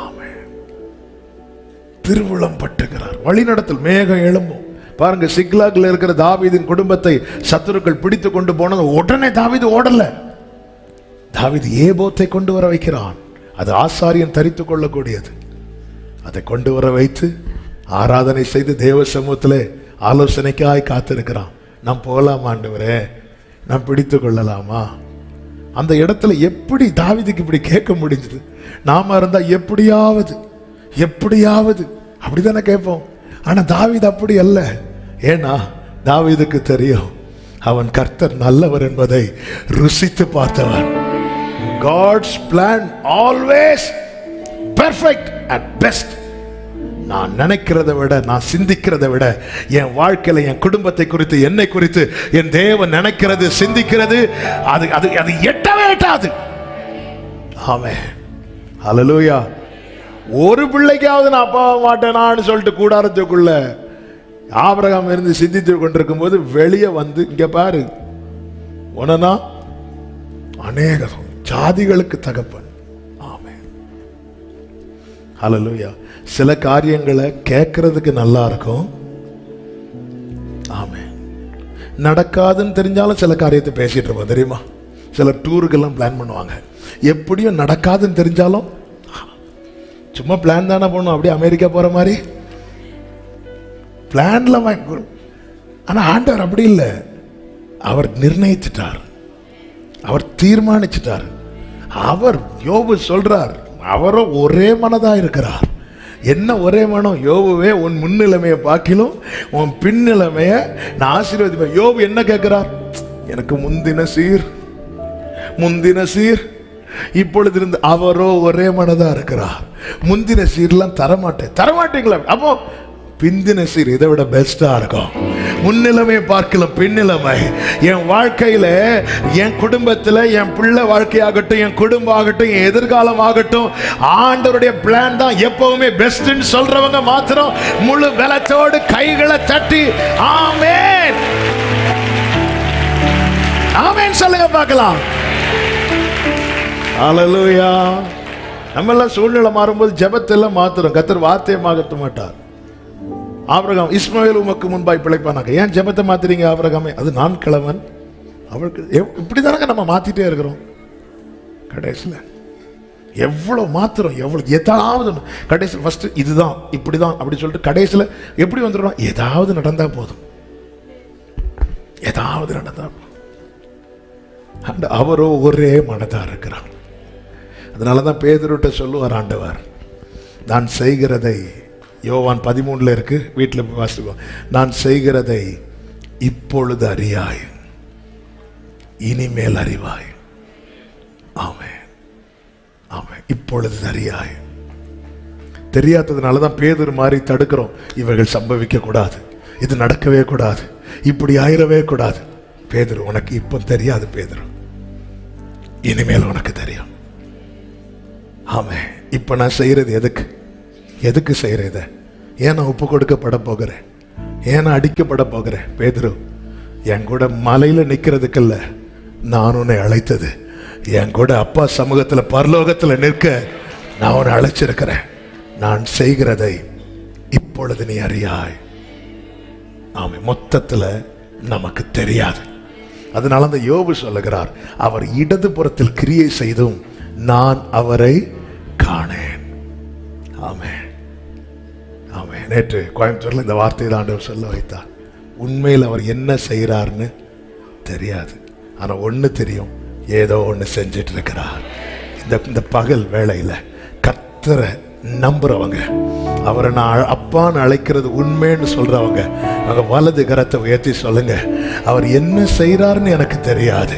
ஆமென். திருவுளம் பற்றுகிறார். வழிநடத்தல் மேகம் எழும்பும். பாருங்க, சிக்லாக்ல இருக்கிற தாவீதின் குடும்பத்தை சத்துருக்கள் பிடித்து கொண்டு போனது உடனே தாவீது ஓடல. தாவீது ஏபோத்தை கொண்டு வர வைக்கிறான். அது ஆசாரியன் தரித்து கொள்ளக்கூடியது. அதை கொண்டு வர வைத்து ஆராதனை செய்து தேவ சமூகத்திலே ஆலோசனைக்காய் காத்திருக்கிறான். நாம் போகலாமா ஆண்டவரே, நாம் பிடித்து கொள்ளலாமா? அந்த இடத்துல எப்படி தாவீதுக்கு இப்படி கேட்க முடிஞ்சது? நாம இருந்தா எப்படியாவது அப்படித்தானே கேட்போம். ஆனா தாவீது அப்படி அல்ல. ஏன்னா தாவீதுக்கு தெரியும் அவன் கர்த்தர் நல்லவர் என்பதை ருசித்து பார்த்தவன். God's plan always perfect and best. நான் நினைக்கிறதை விட, நான் சிந்திக்கிறதை விட, என் வாழ்க்கையில என் குடும்பத்தை குறித்து, என்னை குறித்து என் தேவன் நினைக்கிறது, சிந்திக்கிறது அது எட்டவே எட்டாது. ஆமென். ஹல்லேலூயா. ஒரு பிள்ளைக்காவது நான் அப்பா மாட்டேனான்னு சொல்லிட்டு கூடாரத்துக்குள்ள ஆபிரகாம் இருந்து சிந்தித்து கொண்டிருக்கும் போது வெளியே வந்து, இங்க பாரு, உனனா அநேக ஜாதிகளுக்கு தகப்பன். ஆமென். ஹல்லேலூயா. சில காரியங்களை கேட்கறதுக்கு நல்லா இருக்கும். ஆமென். நடக்காதுன்னு தெரிஞ்சாலும் சில காரியத்தை பேசிட்டு இருப்போம் தெரியுமா? சில டூருக்கெல்லாம் பிளான் பண்ணுவாங்க. எப்படியும் நடக்காதுன்னு தெரிஞ்சாலும் சும்மா பிளான் தானே போகணும், அப்படியே அமெரிக்கா போற மாதிரி பிளான்ல. ஆனா ஆண்டவர் அப்படி இல்லை. அவர் நிர்ணயித்துட்டார். அவர் தீர்மானிச்சிட்டார். அவர் யோபு சொல்றார், அவரும் ஒரே மனதா இருக்கிறார். என்ன ஒரே மனம்? யோபுவே, உன் முன்னிலைமையை பார்க்கிலும் உன் பின்னிலைமைய நான் ஆசீர்வதிப்பேன். யோபு என்ன கேட்கிறார்? எனக்கு முந்தின சீர் இப்பொழுது இருந்து. அவரோ ஒரே மனதா இருக்கிறார். முந்தின சீர்லாம் தரமாட்டீங்களா? அப்போ பிந்தின சீர் இதை விட பெஸ்டா இருக்கும். முன்னிலைமை பார்க்கலாம் பின்னிலைமை. என் வாழ்க்கையில, என் குடும்பத்துல, என் பிள்ளை வாழ்க்கையாகட்டும், என் குடும்பம் ஆகட்டும், என் எதிர்காலம் ஆகட்டும், ஆண்டவருடைய பிளான் தான் எப்பவுமே பெஸ்ட்னு சொல்றவங்க மாத்திரம் முழு பலத்தோடு கைகளை தட்டி ஆமென் ஆமென் சொல்லுங்க பார்க்கலாம். ஹல்லேலூயா. நம்ம எல்லாம் சூழ்நிலை மாறும்போது ஜெபத்தெல்லாம் மாத்துறோம். கர்த்தர் வார்த்தையை மாற்ற மாட்டார். ஆபிரகாம், இஸ்மாவேல் உமக்கு முன்பாய் பிழைப்பானாங்க. ஏன் ஜெபத்தை மாத்துறீங்க ஆபிரகாமே? அது நான் கிழவன். அவருக்கு இப்படிதானங்க நம்ம மாத்திட்டே இருக்கிறோம். கடைசியில் எவ்வளவு மாத்திரம், எவ்வளவு ஏதாவது கடைசியில் ஃபர்ஸ்ட் இதுதான் இப்படிதான் அப்படி சொல்லிட்டு கடைசியில் எப்படி வந்துடும்? ஏதாவது நடந்தா போதும், ஏதாவது நடந்தா போதும். அவரோ ஒரே மனதா இருக்கிறார். அதனாலதான் பேதுருட்ட சொல்லுவார் ஆண்டவர், நான் செய்கிறதை, யோவான் 13 இருக்கு, வீட்டில் போய் வாசிப்போம். நான் செய்கிறதை இப்பொழுது அறியாய், இனிமேல் அறிவாய். ஆமென் ஆமென். இப்பொழுது அறியாய். தெரியாததுனாலதான் பேதுரு மாதிரி தடுக்கிறோம். இவர்கள் சம்பவிக்க கூடாது, இது நடக்கவே கூடாது, இப்படி ஆயிரவே கூடாது. பேதுரு, உனக்கு இப்ப தெரியாது பேதுரு, இனிமேல் உனக்கு தெரியும். ஆமென். இப்ப நான் செய்யறது எதுக்கு செய்யறத? ஏன் நான் ஒப்பு கொடுக்கப்பட போகிறேன்? ஏன் நான் அடிக்கப்பட போகிறேன்? பேதுரு, என் கூட மலையில நிக்கிறதுக்கல்ல நான் உன்னை அழைத்தது, என் கூட அப்பா சமூகத்துல பரலோகத்துல நிற்க நான் உன்னை அழைச்சிருக்கிறேன். நான் செய்கிறதை இப்பொழுது நீ அறியாய். ஆமென். மொத்தத்துல நமக்கு தெரியாது. அதனால அந்த யோபு சொல்லுகிறார், அவர் இடது புறத்தில் கிரியை செய்தும் நான் அவரை காணேன். ஆமென் ஆமென். நேற்று கோயம்புத்தூர்ல இந்த வார்த்தையை தான் ஆண்டவர் சொல்ல வைத்தார். உண்மையில் அவர் என்ன செய்கிறார்னு தெரியாது, ஆனா ஒண்ணு தெரியும், ஏதோ ஒண்ணு செஞ்சிட்டு இருக்கிறார். இந்த பகல் வேளையில கர்த்தரை நம்புறவங்க, அவரை நான் அப்பான்னு அழைக்கிறது உண்மைன்னு சொல்றவங்க, அவங்க வலது கரத்தை உயர்த்தி சொல்லுங்க, அவர் என்ன செய்யறாருன்னு எனக்கு தெரியாது,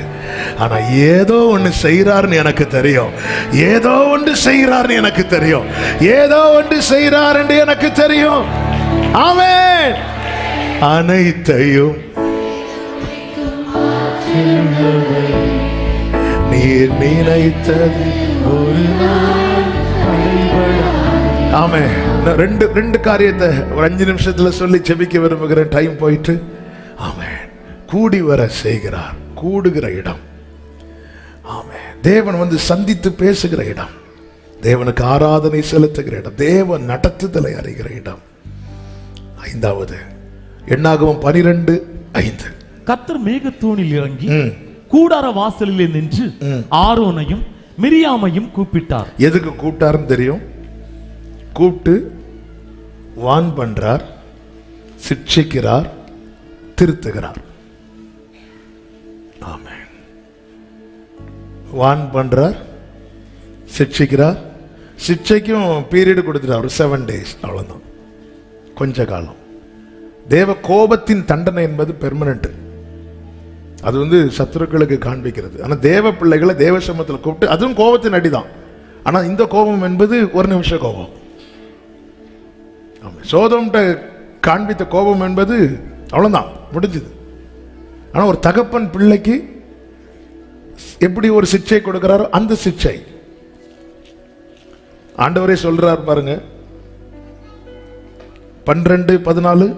ஆனா ஏதோ ஒண்ணு செய்யறாருன்னு எனக்கு தெரியும், ஏதோ ஒன்று செய்யறாருன்னு எனக்கு தெரியும், ஏதோ ஒன்று செய்யறாருன்னு எனக்கு தெரியும். ஆமென். அனைத்தையும் நீர் நினைத்தது ஒரு நாள் கைவிடாது. ஆமென். ரெண்டு காரியத்தை ஒரு 5 நிமிஷத்துல சொல்லி ஜெபிக்க விரும்புகிறேன். டைம் போயிட்டு. ஆமென். கூடி வர செய்கிறார். கூடுகிற இடம். ஆமென். தேவன் வந்து சந்தித்து பேசுகிற இடம், தேவனுக்கு ஆராதனை செலுத்துகிற இடம், தேவன் நடத்துதலை அறிகிற இடம். 5வது என்னாகமம் 12:5. கர்த்தர் மேகத்தூணில் இறங்கி கூடார வாசலிலே நின்று ஆரோனையும் மிரியாமையும் கூப்பிட்டார். எதுக்கு கூப்பிட்டாருன்னு தெரியும்? கூப்பிட்டு வான் பண்றார், சிட்சிக்கிறார், திருத்துகிறார். ஆமென். வான் பண்றார், சிட்சிக்கிறார். சிட்சைக்கும் பீரியட் கொடுத்துட்டார், ஒரு 7 days, அவ்வளவுதான், கொஞ்ச காலம். தேவ கோபத்தின் தண்டனை என்பது பெர்மனன்ட், அது வந்து சத்துருக்களுக்கு காண்பிக்கிறது. ஆனா தேவ பிள்ளைகளை தேவ சமூகத்தில் கூப்பிட்டு, அதுவும் கோபத்தின் அடிதான், ஆனா இந்த கோபம் என்பது ஒரு நிமிஷ கோபம். சோதோம்ட்ட காண்பித்த கோபம் என்பது அவ்வளவுதான், முடிஞ்சது. ஆனா ஒரு தகப்பன் பிள்ளைக்கு எப்படி ஒரு சிக்ஷை கொடுக்கிறாரோ அந்த சிக்ஷை ஆண்டவரே சொல்றார் பாருங்க. 12:14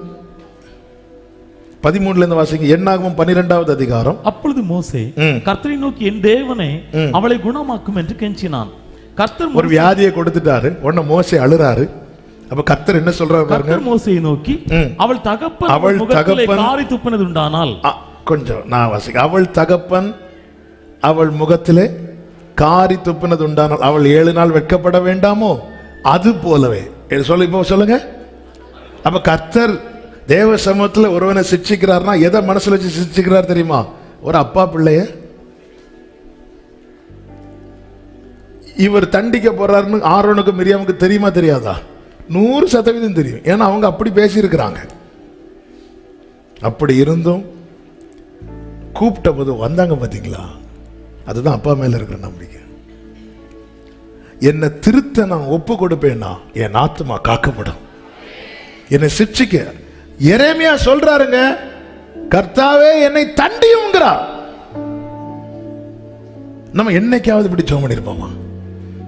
13 இருந்து வாசிங்க. என்னாகும் 12வது அதிகாரம். அப்பொழுது மோசே கர்த்தரை நோக்கி, என் தேவனே அவளை குணமாக்கும் என்று கெஞ்சினான். கர்த்தர் ஒரு வியாதியை கொடுத்துட்டாரு. உடனே மோசே அழுறாரு. அப்ப கர்த்தர் என்ன சொல்றாரு பாருங்க. கர்த்தர் மோசேயை நோக்கி, அவள் தகப்பன் முகத்திலே காரி துப்பினது உண்டானால், கொஞ்சம் நான் வாசிக்க. அவள் தகப்பன் அவள் முகத்திலே காரி துப்பினது உண்டானால் அவள் 7 நாள் வெட்கப்பட வேண்டாமோ? அது போலவே சொல்லு. இப்போ சொல்லுங்க. அப்ப கர்த்தர் தேவ சமூகத்தில் ஒருவனை சிக்ஷிக்கிறார்னா எதை மனசுல வச்சு சிக்ஷிக்கிறார் தெரியுமா? ஒரு அப்பா பிள்ளைய இவர் தண்டிக்க போறாருன்னு ஆரோனுக்கு மிரியாமுக்கு தெரியுமா தெரியாதா? 100% தெரியும். ஏன்னா அவங்க அப்படி பேசியிருக்கிறாங்க. அப்படி இருந்தும் கூப்பிட்ட போது வந்தாங்க பாத்தீங்களா? அதுதான் அப்பா மேல இருக்கிற நம்பிக்கை. என்னை திருத்த நான் ஒப்பு கொடுப்பேன்னா என் ஆத்துமா காக்கப்படும். என்னை சிட்சிக்க எரேமியா சொல்றாருங்க, கர்த்தாவே என்னை தண்டியுங்கிறார். நம்ம என்னைக்காவது இப்படி ஜெபம் பண்ணிருப்போமா?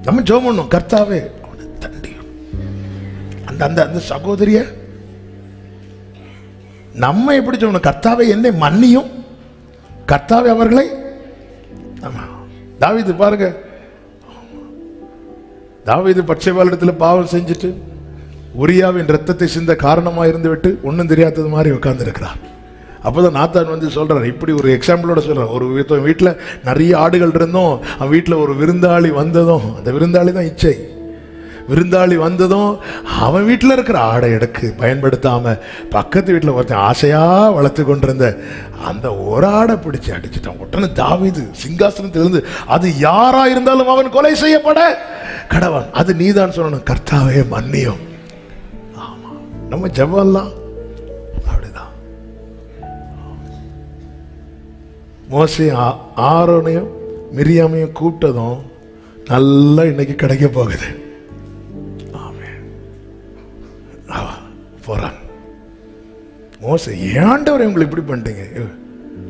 நம்ம ஜெபம் பண்ணோம், கர்த்தாவே அவனை தண்டியும். அந்த அந்த அந்த சகோதரிய நம்ம எப்படி சொல்லணும்? கர்த்தாவே என்னை மன்னியும், கர்த்தாவே அவர்களை. தாவீது பாருங்க, தாவீது பட்சேபாலிடத்தில் பாவம் செஞ்சுட்டு உரியாவின் ரத்தத்தை சிந்த காரணமா இருந்து விட்டு ஒன்னும் தெரியாதது மாதிரி உட்கார்ந்து இருக்கிறார். அப்போதான் நாத்தான் வந்து சொல்றார், இப்படி ஒரு எக்ஸாம்பிளோட சொல்றார். ஒரு வீட்டுல நிறைய ஆடுகள் இருந்தோம், அவன் வீட்டுல ஒரு விருந்தாளி வந்ததும், அந்த விருந்தாளி தான் இச்சை. விருந்தாளி வந்ததும் அவன் வீட்டில் இருக்கிற ஆடை எடுக்கு பயன்படுத்தாம பக்கத்து வீட்டில் ஒருத்தன் ஆசையா வளர்த்து கொண்டிருந்த அந்த ஒரு ஆடை பிடிச்சு அடிச்சுட்டான். உடனே தாவீது சிங்காசனத்திலிருந்து, அது யாரா இருந்தாலும் அவன் கொலை செய்யப்பட கடவன், அது நீதான் சொல்லணும், கர்த்தாவே மன்னியும். ஆமா, நம்ம ஜெபம்லாம் அப்படிதான். மோசே ஆரோனையும் மிரியாமையும் கூப்பிட்டதும் நல்லா இன்னைக்கு கிடைக்க போகுது. போறான். மோசே, ஏண்டவரை உங்களை இப்படி பண்ணிட்டீங்க?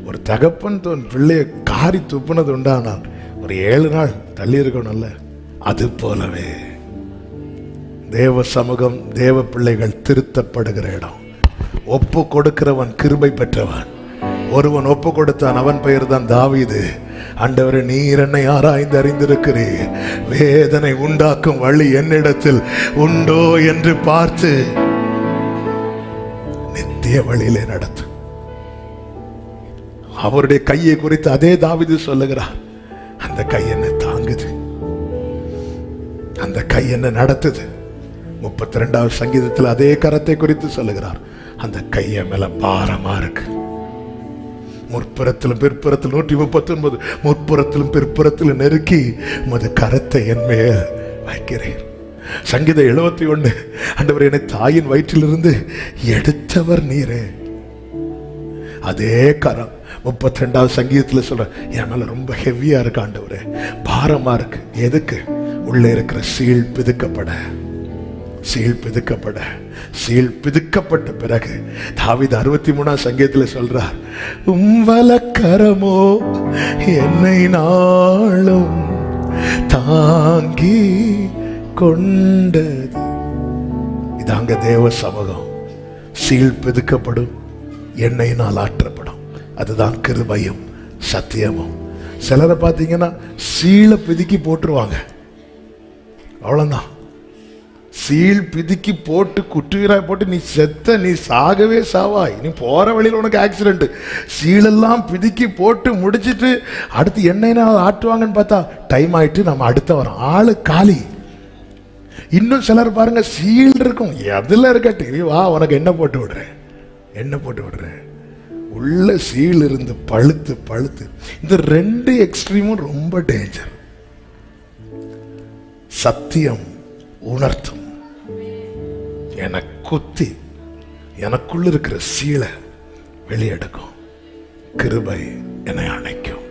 ஒரு தகப்பன் பிள்ளைய காரி துப்புனது உண்டானால் ஒரு 7 நாள் தள்ளி இருக்கணும்ல. அது போலவே தேவ சமூகம், தேவ பிள்ளைகள் திருத்தப்படுகிற இடம். ஒப்பு கொடுக்கிறவன் கிருபை பெற்றவன். ஒருவன் ஒப்பு கொடுத்தான், அவன் பெயர் தான் தாவீது. ஆண்டவரே, நீர் என்னை ஆராய்ந்து அறிந்திருக்கிறீர், வேதனை உண்டாக்கும் வழி என்னிடத்தில் உண்டோ என்று பார்த்து நித்திய வழியிலே நடத்து. அவருடைய கையை குறித்து அதே தாவீது சொல்லுகிறார், அந்த கை என்ன தாங்குது, அந்த கை என்ன நடத்துது. 32வது சங்கீதத்தில் அதே கரத்தை குறித்து சொல்லுகிறார், அந்த கையை மேல பாரமா இருக்கு. முற்புறத்திலும் பிற்புறத்தில் 139 முற்புறத்திலும் பிற்புறத்திலும் நெருக்கி உமது கரத்தை என் மேல் வைக்கிறேன். சங்கீதம் 71, ஆண்டவர் என்னை தாயின் வயிற்றிலிருந்து எடுத்தவர் நீரே. அதே கரம் 32வது சங்கீதத்தில் சொல்ற, என் மேல ரொம்ப ஹெவியா இருக்கு ஆண்டவரே, பாரமா இருக்கு. எதுக்கு? உள்ளே இருக்கிற சீழ் பிதுக்கப்பட. சீழ் பிதுக்கப்பட. சீழ் பிதுக்கப்பட்ட பிறகு தாவீது 63வது சங்கீதத்தில் சொல்றார், உம்வலக்கரமோ என்னை நாளும் தாங்கி கொண்டது. இதாங்க தேவ சமூகம். சீழ் பிதுக்கப்படும், எண்ணெயினால் ஆற்றப்படும். அதுதான் கிருபையும் சத்தியமும். சிலரை பார்த்தீங்கன்னா சீழை பிதுக்கி போட்டுருவாங்க, அவ்வளவுதான். சீல் பிதுக்கி போட்டு குற்றுயிராய் போட்டு நீ செத்த, நீ சாகவே சாவாய், நீ போற வழியில் உனக்கு ஆக்சிடென்ட். சீலெல்லாம் பிதுக்கி போட்டு முடிச்சிட்டு அடுத்து எண்ணெயினால் ஆட்டுவாங்கன்னு பார்த்தா டைம் ஆயிட்டு நம்ம அடுத்த வரோம், ஆளு காலி. இன்னும் சிலர் பாருங்க, சீல் இருக்கும், எதுல இருக்கட்டு, வா உனக்கு எண்ணெய் போட்டு விடுறேன், எண்ணெய் போட்டு விடுறேன். உள்ள சீல் இருந்து பழுத்து பழுத்து. இந்த 2 எக்ஸ்ட்ரீமும் ரொம்ப டேஞ்சர். சத்தியம் உணர்த்தும், என குத்தி எனக்குள்ள இருக்கிற சீலை வெளியெடுக்கும். கிருபை என்னை அணைக்கும்,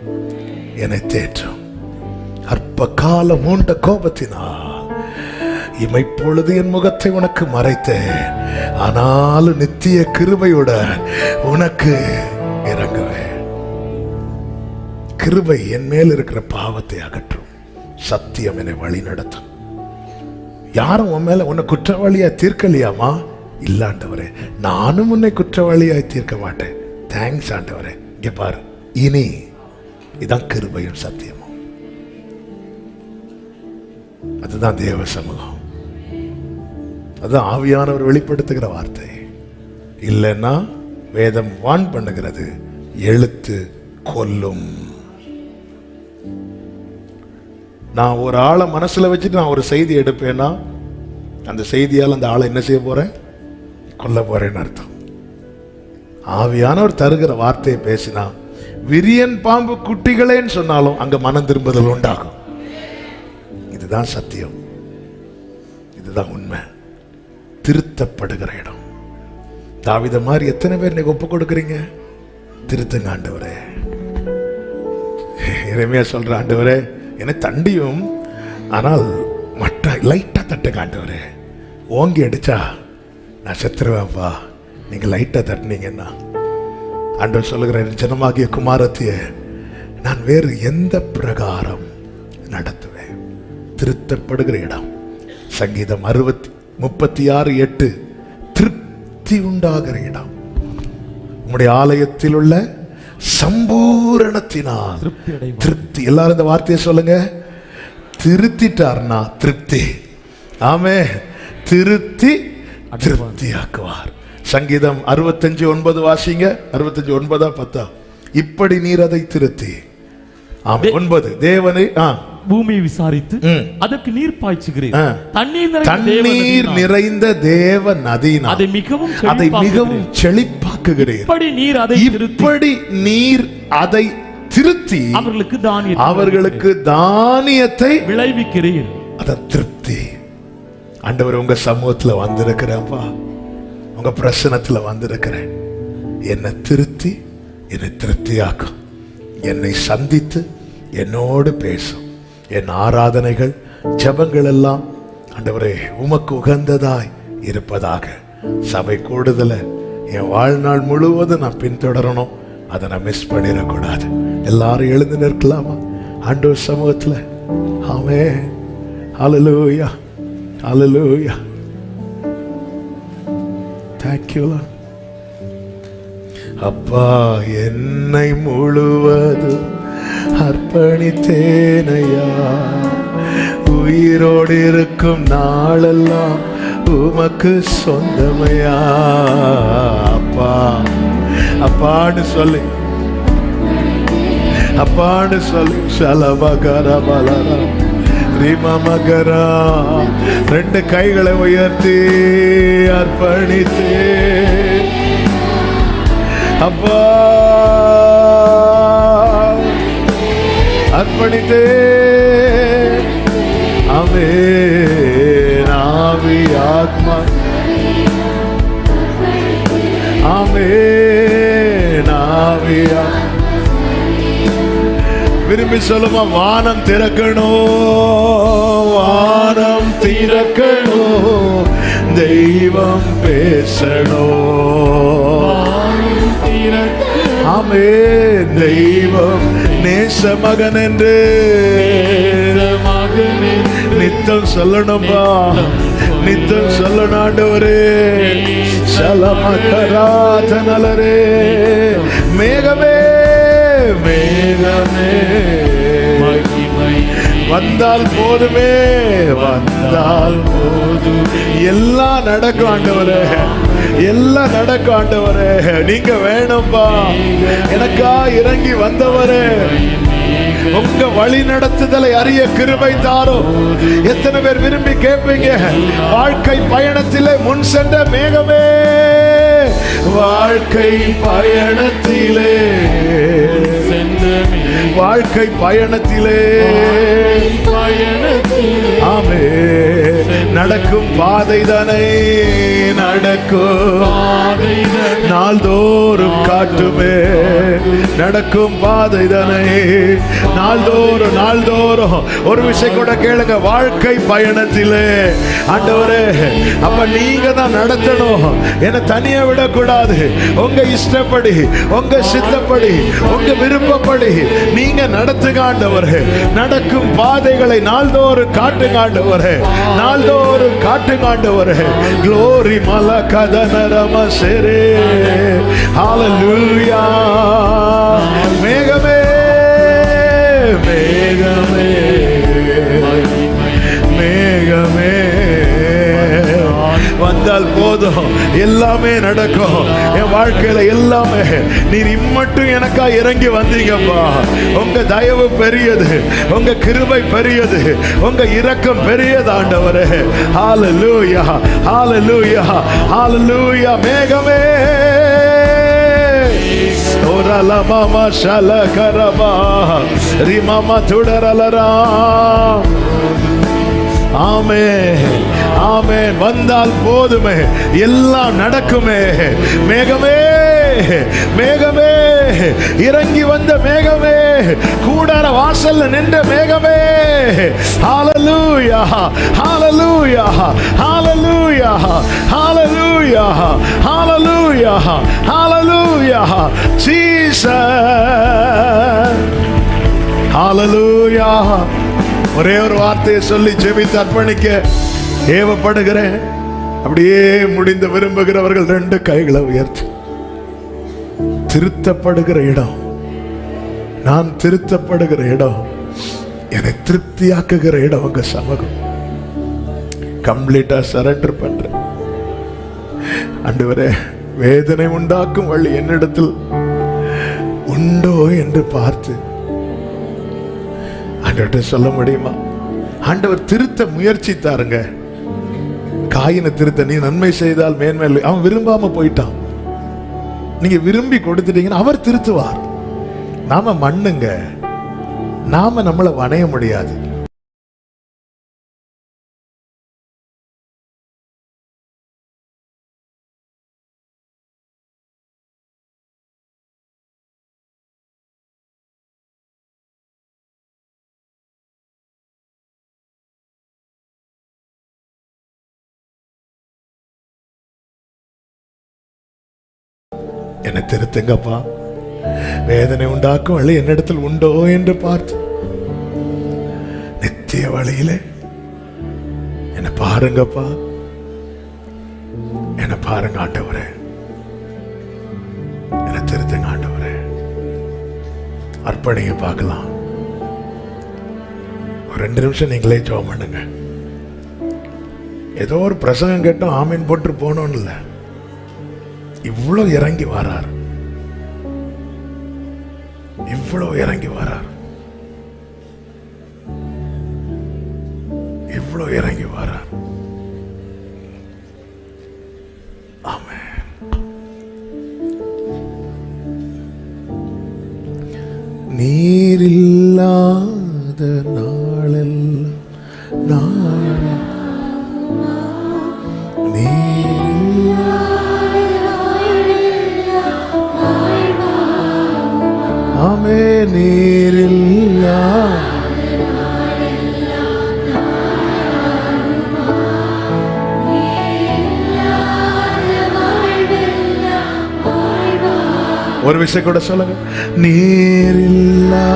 என்னை தேற்றும். அற்ப காலம் மூண்ட கோபத்தினால் இமைப்பொழுது என் முகத்தை உனக்கு மறைத்தேன், ஆனாலும் நித்திய கிருபையுடன் உனக்கு இறங்குவேன். கிருபை என் மேல் இருக்கிற பாவத்தை அகற்றும். சத்தியம் என்னை வழி நடத்தும். யாரும் உன் மேல உன்னை குற்றவாளியா தீர்க்கலையாமா? இல்ல ஆண்டவரே, நானும் உன்னை குற்றவாளியாய் தீர்க்க மாட்டேன். தேங்க்ஸ் ஆண்டவரே. இங்க பாரு, இனி இதான் கிருபையும் சத்தியமும். அதுதான் தேவ சமூகம். அதுதான் ஆவியானவர் வெளிப்படுத்துகிற வார்த்தை. இல்லைன்னா வேதம் வான் பண்ணுகிறது, எழுத்து கொல்லும். நான் ஒரு ஆளை மனசுல வச்சுட்டு நான் ஒரு செய்தி எடுப்பேன்னா அந்த செய்தியால் அந்த ஆளை என்ன செய்ய போறேன்? கொல்ல போறேன்னு அர்த்தம். ஆவியானவர் தருகிற வார்த்தையை பேசினா, விரியன் பாம்பு குட்டிகளேன்னு சொன்னாலும் அங்க மனம் திரும்புதல் உண்டாகும். இது இதுதான் சத்தியம், இதுதான் உண்மை. திருத்தப்படுகிற இடம். தாவீது மாதிரி எத்தனை பேர் நீங்க ஒப்பு கொடுக்குறீங்க? திருத்துங்க ஆண்டவரே. எரேமியா சொல்ற, ஆண்டவரே என்னை தண்டியும், ஆனால் மட்ட லைட்டா தட்டுங்க ஆண்டவரே. ஓங்கி அடிச்சா நான் செத்துருவேன்ப்பா, நீங்க லைட்டா தட்டினீங்கன்னா. ஆண்டவர் சொல்லுகிறேன், ஜனமாகிய குமாரத்திய நான் வேறு எந்த பிரகாரம் நடத்துவேன்? திருத்தப்படுகிற இடம். சங்கீதம் 36:8 திருப்தி உண்டாகிற இடம். உம்முடைய ஆலயத்தில் உள்ள சம்பூரணத்தினால் திருப்தி. எல்லாரும் இந்த வார்த்தையை சொல்லுங்க. திருத்திட்டார்னா திருப்தி. ஆமே, திருத்தி திருப்தியாக்குவார். சங்கீதம் 65:9 வாசிங்க. 65:9-10. இப்படி நீர் அதை திருத்தி. 9 தேவனை பூமியை விசாரித்து அதற்கு நீர் பாய்ச்சுகிறீர். தண்ணீர் நிறைந்த தேவ நதியினால் அதை மிகவும் செழிப்பாக்குகிறீர். இப்படி நீர் அதை திருத்தி அவர்களுக்கு தானியத்தை விளைவிக்கிறீர். அத திருப்தி. ஆண்டவர் உங்க சமூகத்துல வந்திருக்கிறேன்ப்பா, உங்க பிரசனத்துல வந்திருக்கிறேன். என்னை திருத்தி, என்னை திருப்தியாக்கும். என்னை சந்தித்து என்னோடு பேசும். என் ஆராதனைகள், ஜெபங்கள் எல்லாம் ஆண்டவரே உமக்கு உகந்ததாய் இருப்பதாக. சபை கூடுதல என் வாழ்நாள் முழுவதும் நான் பின்தொடரணும். அதை நான் மிஸ் பண்ணிடக்கூடாது. எல்லாரும் எழுந்து நிற்கலாமா ஆண்டவர் சமூகத்துல? ஆமென். ஹல்லேலூயா, ஹல்லேலூயா. Thank you Lord. அப்பா, என்னை முழுவதும் அர்ப்பணித்தேனையா. உயிரோடு இருக்கும் நாளெல்லாம் உமக்கு சொந்தமையா. அப்பா, அப்பான்னு சொல்லி, அப்பான்னு சொல்லி. சலபகர பலரா ரிமமகரா. 2 கைகளை உயர்த்தி அர்ப்பணித்தே. அப்பா, அர்ப்பணித்தே. ஆமென். ஆவி ஆத்மா. ஆமென். ஆவி விரும்பி சொல்லுமா, வானம் திறக்கணும், வானம் திறக்கணும், தெய்வம் பேசணும். ஆமென். தெய்வம் நேச மகன் என்று நித்தம் சொல்லணும்பா, நித்தம் சொல்லணும் ஆண்டவரே. சலமகராதனலரே. மேகமே, மேகமே வந்தால் போதுமே, வந்தால் போதும். எல்லாம் நடக்கும் ஆண்டவரே, எல்லாம் நடக்கும் ஆண்டவரே. நீங்க வேணும்பா, எனக்கா இறங்கி வந்தவரே. உங்க வழி நடத்துதலை அறிய கிருபை தாரும். எத்தனை பேர் விரும்பி கேட்பீங்க? வாழ்க்கை பயணத்திலே முன் சென்ற மேகமே, வாழ்க்கை பயணத்திலே, வாழ்க்கை பயணத்திலே, ஆமே நடக்கும் பாதை தானே, நடக்கும் நாள்தோறும் காட்டுமே. நடக்கும் பாதை தானே நாள்தோறும், நாள்தோறும். ஒரு விஷயம் கூட கேளுங்க, வாழ்க்கை பயணத்திலே ஆண்டவரே, அப்ப நீங்க தான் நடத்தணும், என்னை தனியா விடக்கூடாது. உங்க இஷ்டப்படி, உங்க சித்தப்படி, உங்க விருப்பப்படி நீங்க நடத்துங்க ஆண்டவரே. நடக்கும் பாதைகளை நாள்தோறும் காட்டுங்க ஆண்டவரே, நாள்தோறும் காட்டுங்க ஆண்டவரே. க்ளோரி மலகதனரம செரே. ஹல்லேலூயா. மேகமே, மேகமே, மேகமே வந்தால் போதும், எல்லாமே நடக்கும் என் வாழ்க்கையில. எல்லாமே நீர் இம்மட்டும் எனக்கா இறங்கி வந்தீங்கப்பா. உங்க தயவு பெரியது, உங்க கிருபை பெரியது, உங்க இரக்கம் பெரியது ஆண்டவரே. ஹல்லேலூயா, ஹல்லேலூயா, ஹல்லேலூயா. மேகமே ஓரலமம ஷலகரபா ரிமம துடரலரா. ஆமென் ஆமென். வந்தால் போதுமே, எல்லாம் நடக்குமே. மேகமே மேகமே, இறங்கி வந்த மேகமே, கூடார வாசல்ல நின்ற மேகமே. ஹalleluya ஹalleluya ஹalleluya ஹalleluya ஹalleluya ஹalleluya ஜீசஸ் ஹalleluya. ஒரே ஒரு வார்த்தையை சொல்லி ஜெபித்து அர்ப்பணிக்க ஏவப்படுகிறேன். அப்படியே முடிந்து விரும்புகிறவர்கள் 2 கைகளை உயர்த்தி. திருத்தப்படுகிற இடம், நான் திருத்தப்படுகிற இடம், என்னை திருப்தியாக்குகிற இடம் உங்க சமூகம். கம்ப்ளீட்டா சரண்டர் பண்றேன். ஆண்டவரே, வேதனை உண்டாக்கும் வழி என்னிடத்தில் உண்டோ என்று பார்த்து ஆண்டவர்கிட்ட சொல்ல முடியுமா? ஆண்டவர் திருத்த முயற்சித்தாருங்க. காயினை திருத்த, நீ நன்மை செய்தால் மேன்மேல். அவன் விரும்பாம போயிட்டான். நீங்க விரும்பி கொடுத்துட்டீங்கன்னா அவர் திருத்துவார். நாம மண்ணுங்க, நாம நம்மளை வணைய முடியாது. என்னை திருத்துங்கப்பா, வேதனை உண்டாக்கும் வழி என்னிடத்தில் உண்டோ என்று பார்த்து நித்திய வழியிலே என்னை பாருங்கப்பா, என்னை பாருங்க ஆண்டவரே, என்னை திருத்துங்க ஆண்டவரே. அர்ப்பணிங்க, பார்க்கலாம். ஒரு 2 நிமிஷம் நீங்களே ஜெபம் பண்ணுங்க. ஏதோ ஒரு பிரசங்கம் கேட்டோம் ஆமீன் போட்டு போனோன்னு இல்லை, இவ்வளவு இறங்கி வரார், இவ்வளவு இறங்கி வரார், இவ்வளவு இறங்கி வரார். ஆமென். நீரில்லாத நாளெல்லாம் ஆமே நீரில்லா ஒரு விஷயம் கூட சொல்லுங்க. நீரில்லா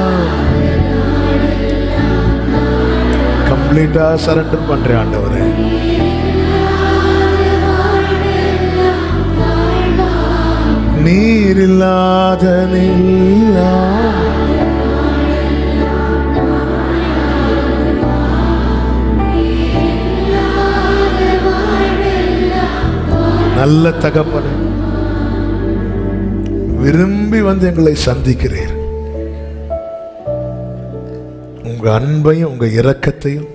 கம்ப்ளீட்டா சரண்டர் பண்றேன் ஆண்டவரே. நீரில்லாத நில்லா நல்ல தகப்பனே, விரும்பி வந்து எங்களை சந்திக்கிறீர். உங்க அன்பையும் உங்க இரக்கத்தையும்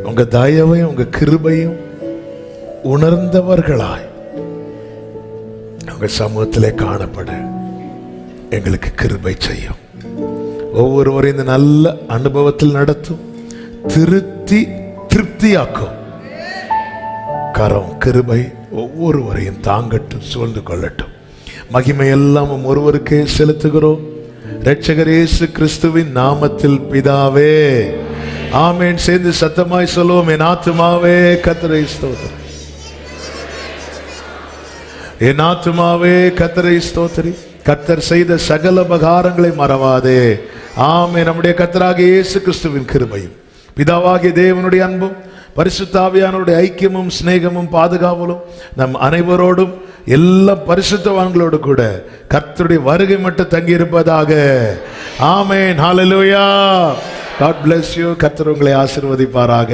உங்க தயவையும் உங்க கிருபையும் உணர்ந்தவர்களாய் உங்க சமூகத்திலே காணப்பட எங்களுக்கு கிருபை செய்யும். ஒவ்வொருவரையும் இந்த நல்ல அனுபவத்தில் நடத்தும், திருப்தியாக்கும். கரம் கிருபை ஒவ்வொருவரையும் தாங்கட்டும், சூழ்ந்து கொள்ளட்டும். மகிமை எல்லாம் ஒருவருக்கே செலுத்துகிறோம், இரட்சகர் இயேசு கிறிஸ்துவின் நாமத்தில் பிதாவே, ஆமென். சேர்ந்து சத்தமாய் சொல்லுவோம். என் ஆத்துமாவே கர்த்தரை ஸ்தோத்திரி, என் ஆத்துமாவே கர்த்தரை ஸ்தோத்திரி, கர்த்தர் செய்த சகல உபகாரங்களை மறவாதே. ஆமென். நம்முடைய கர்த்தராகிய இயேசு கிறிஸ்துவின் கிருபையும் பிதாவாகிய தேவனுடைய அன்பும் பரிசுத்த ஆவியானவருடைய ஐக்கியமும் சிநேகமும் பாதுகாவலும் நம் அனைவரோடும் எல்லா பரிசுத்தவான்களோடு கூட கர்த்தருடைய வருகை மட்டும் தங்கி இருப்பதாக. ஆமென். ஹல்லேலூயா. God bless you. கர்த்தர் உங்களை ஆசீர்வதிப்பாராக.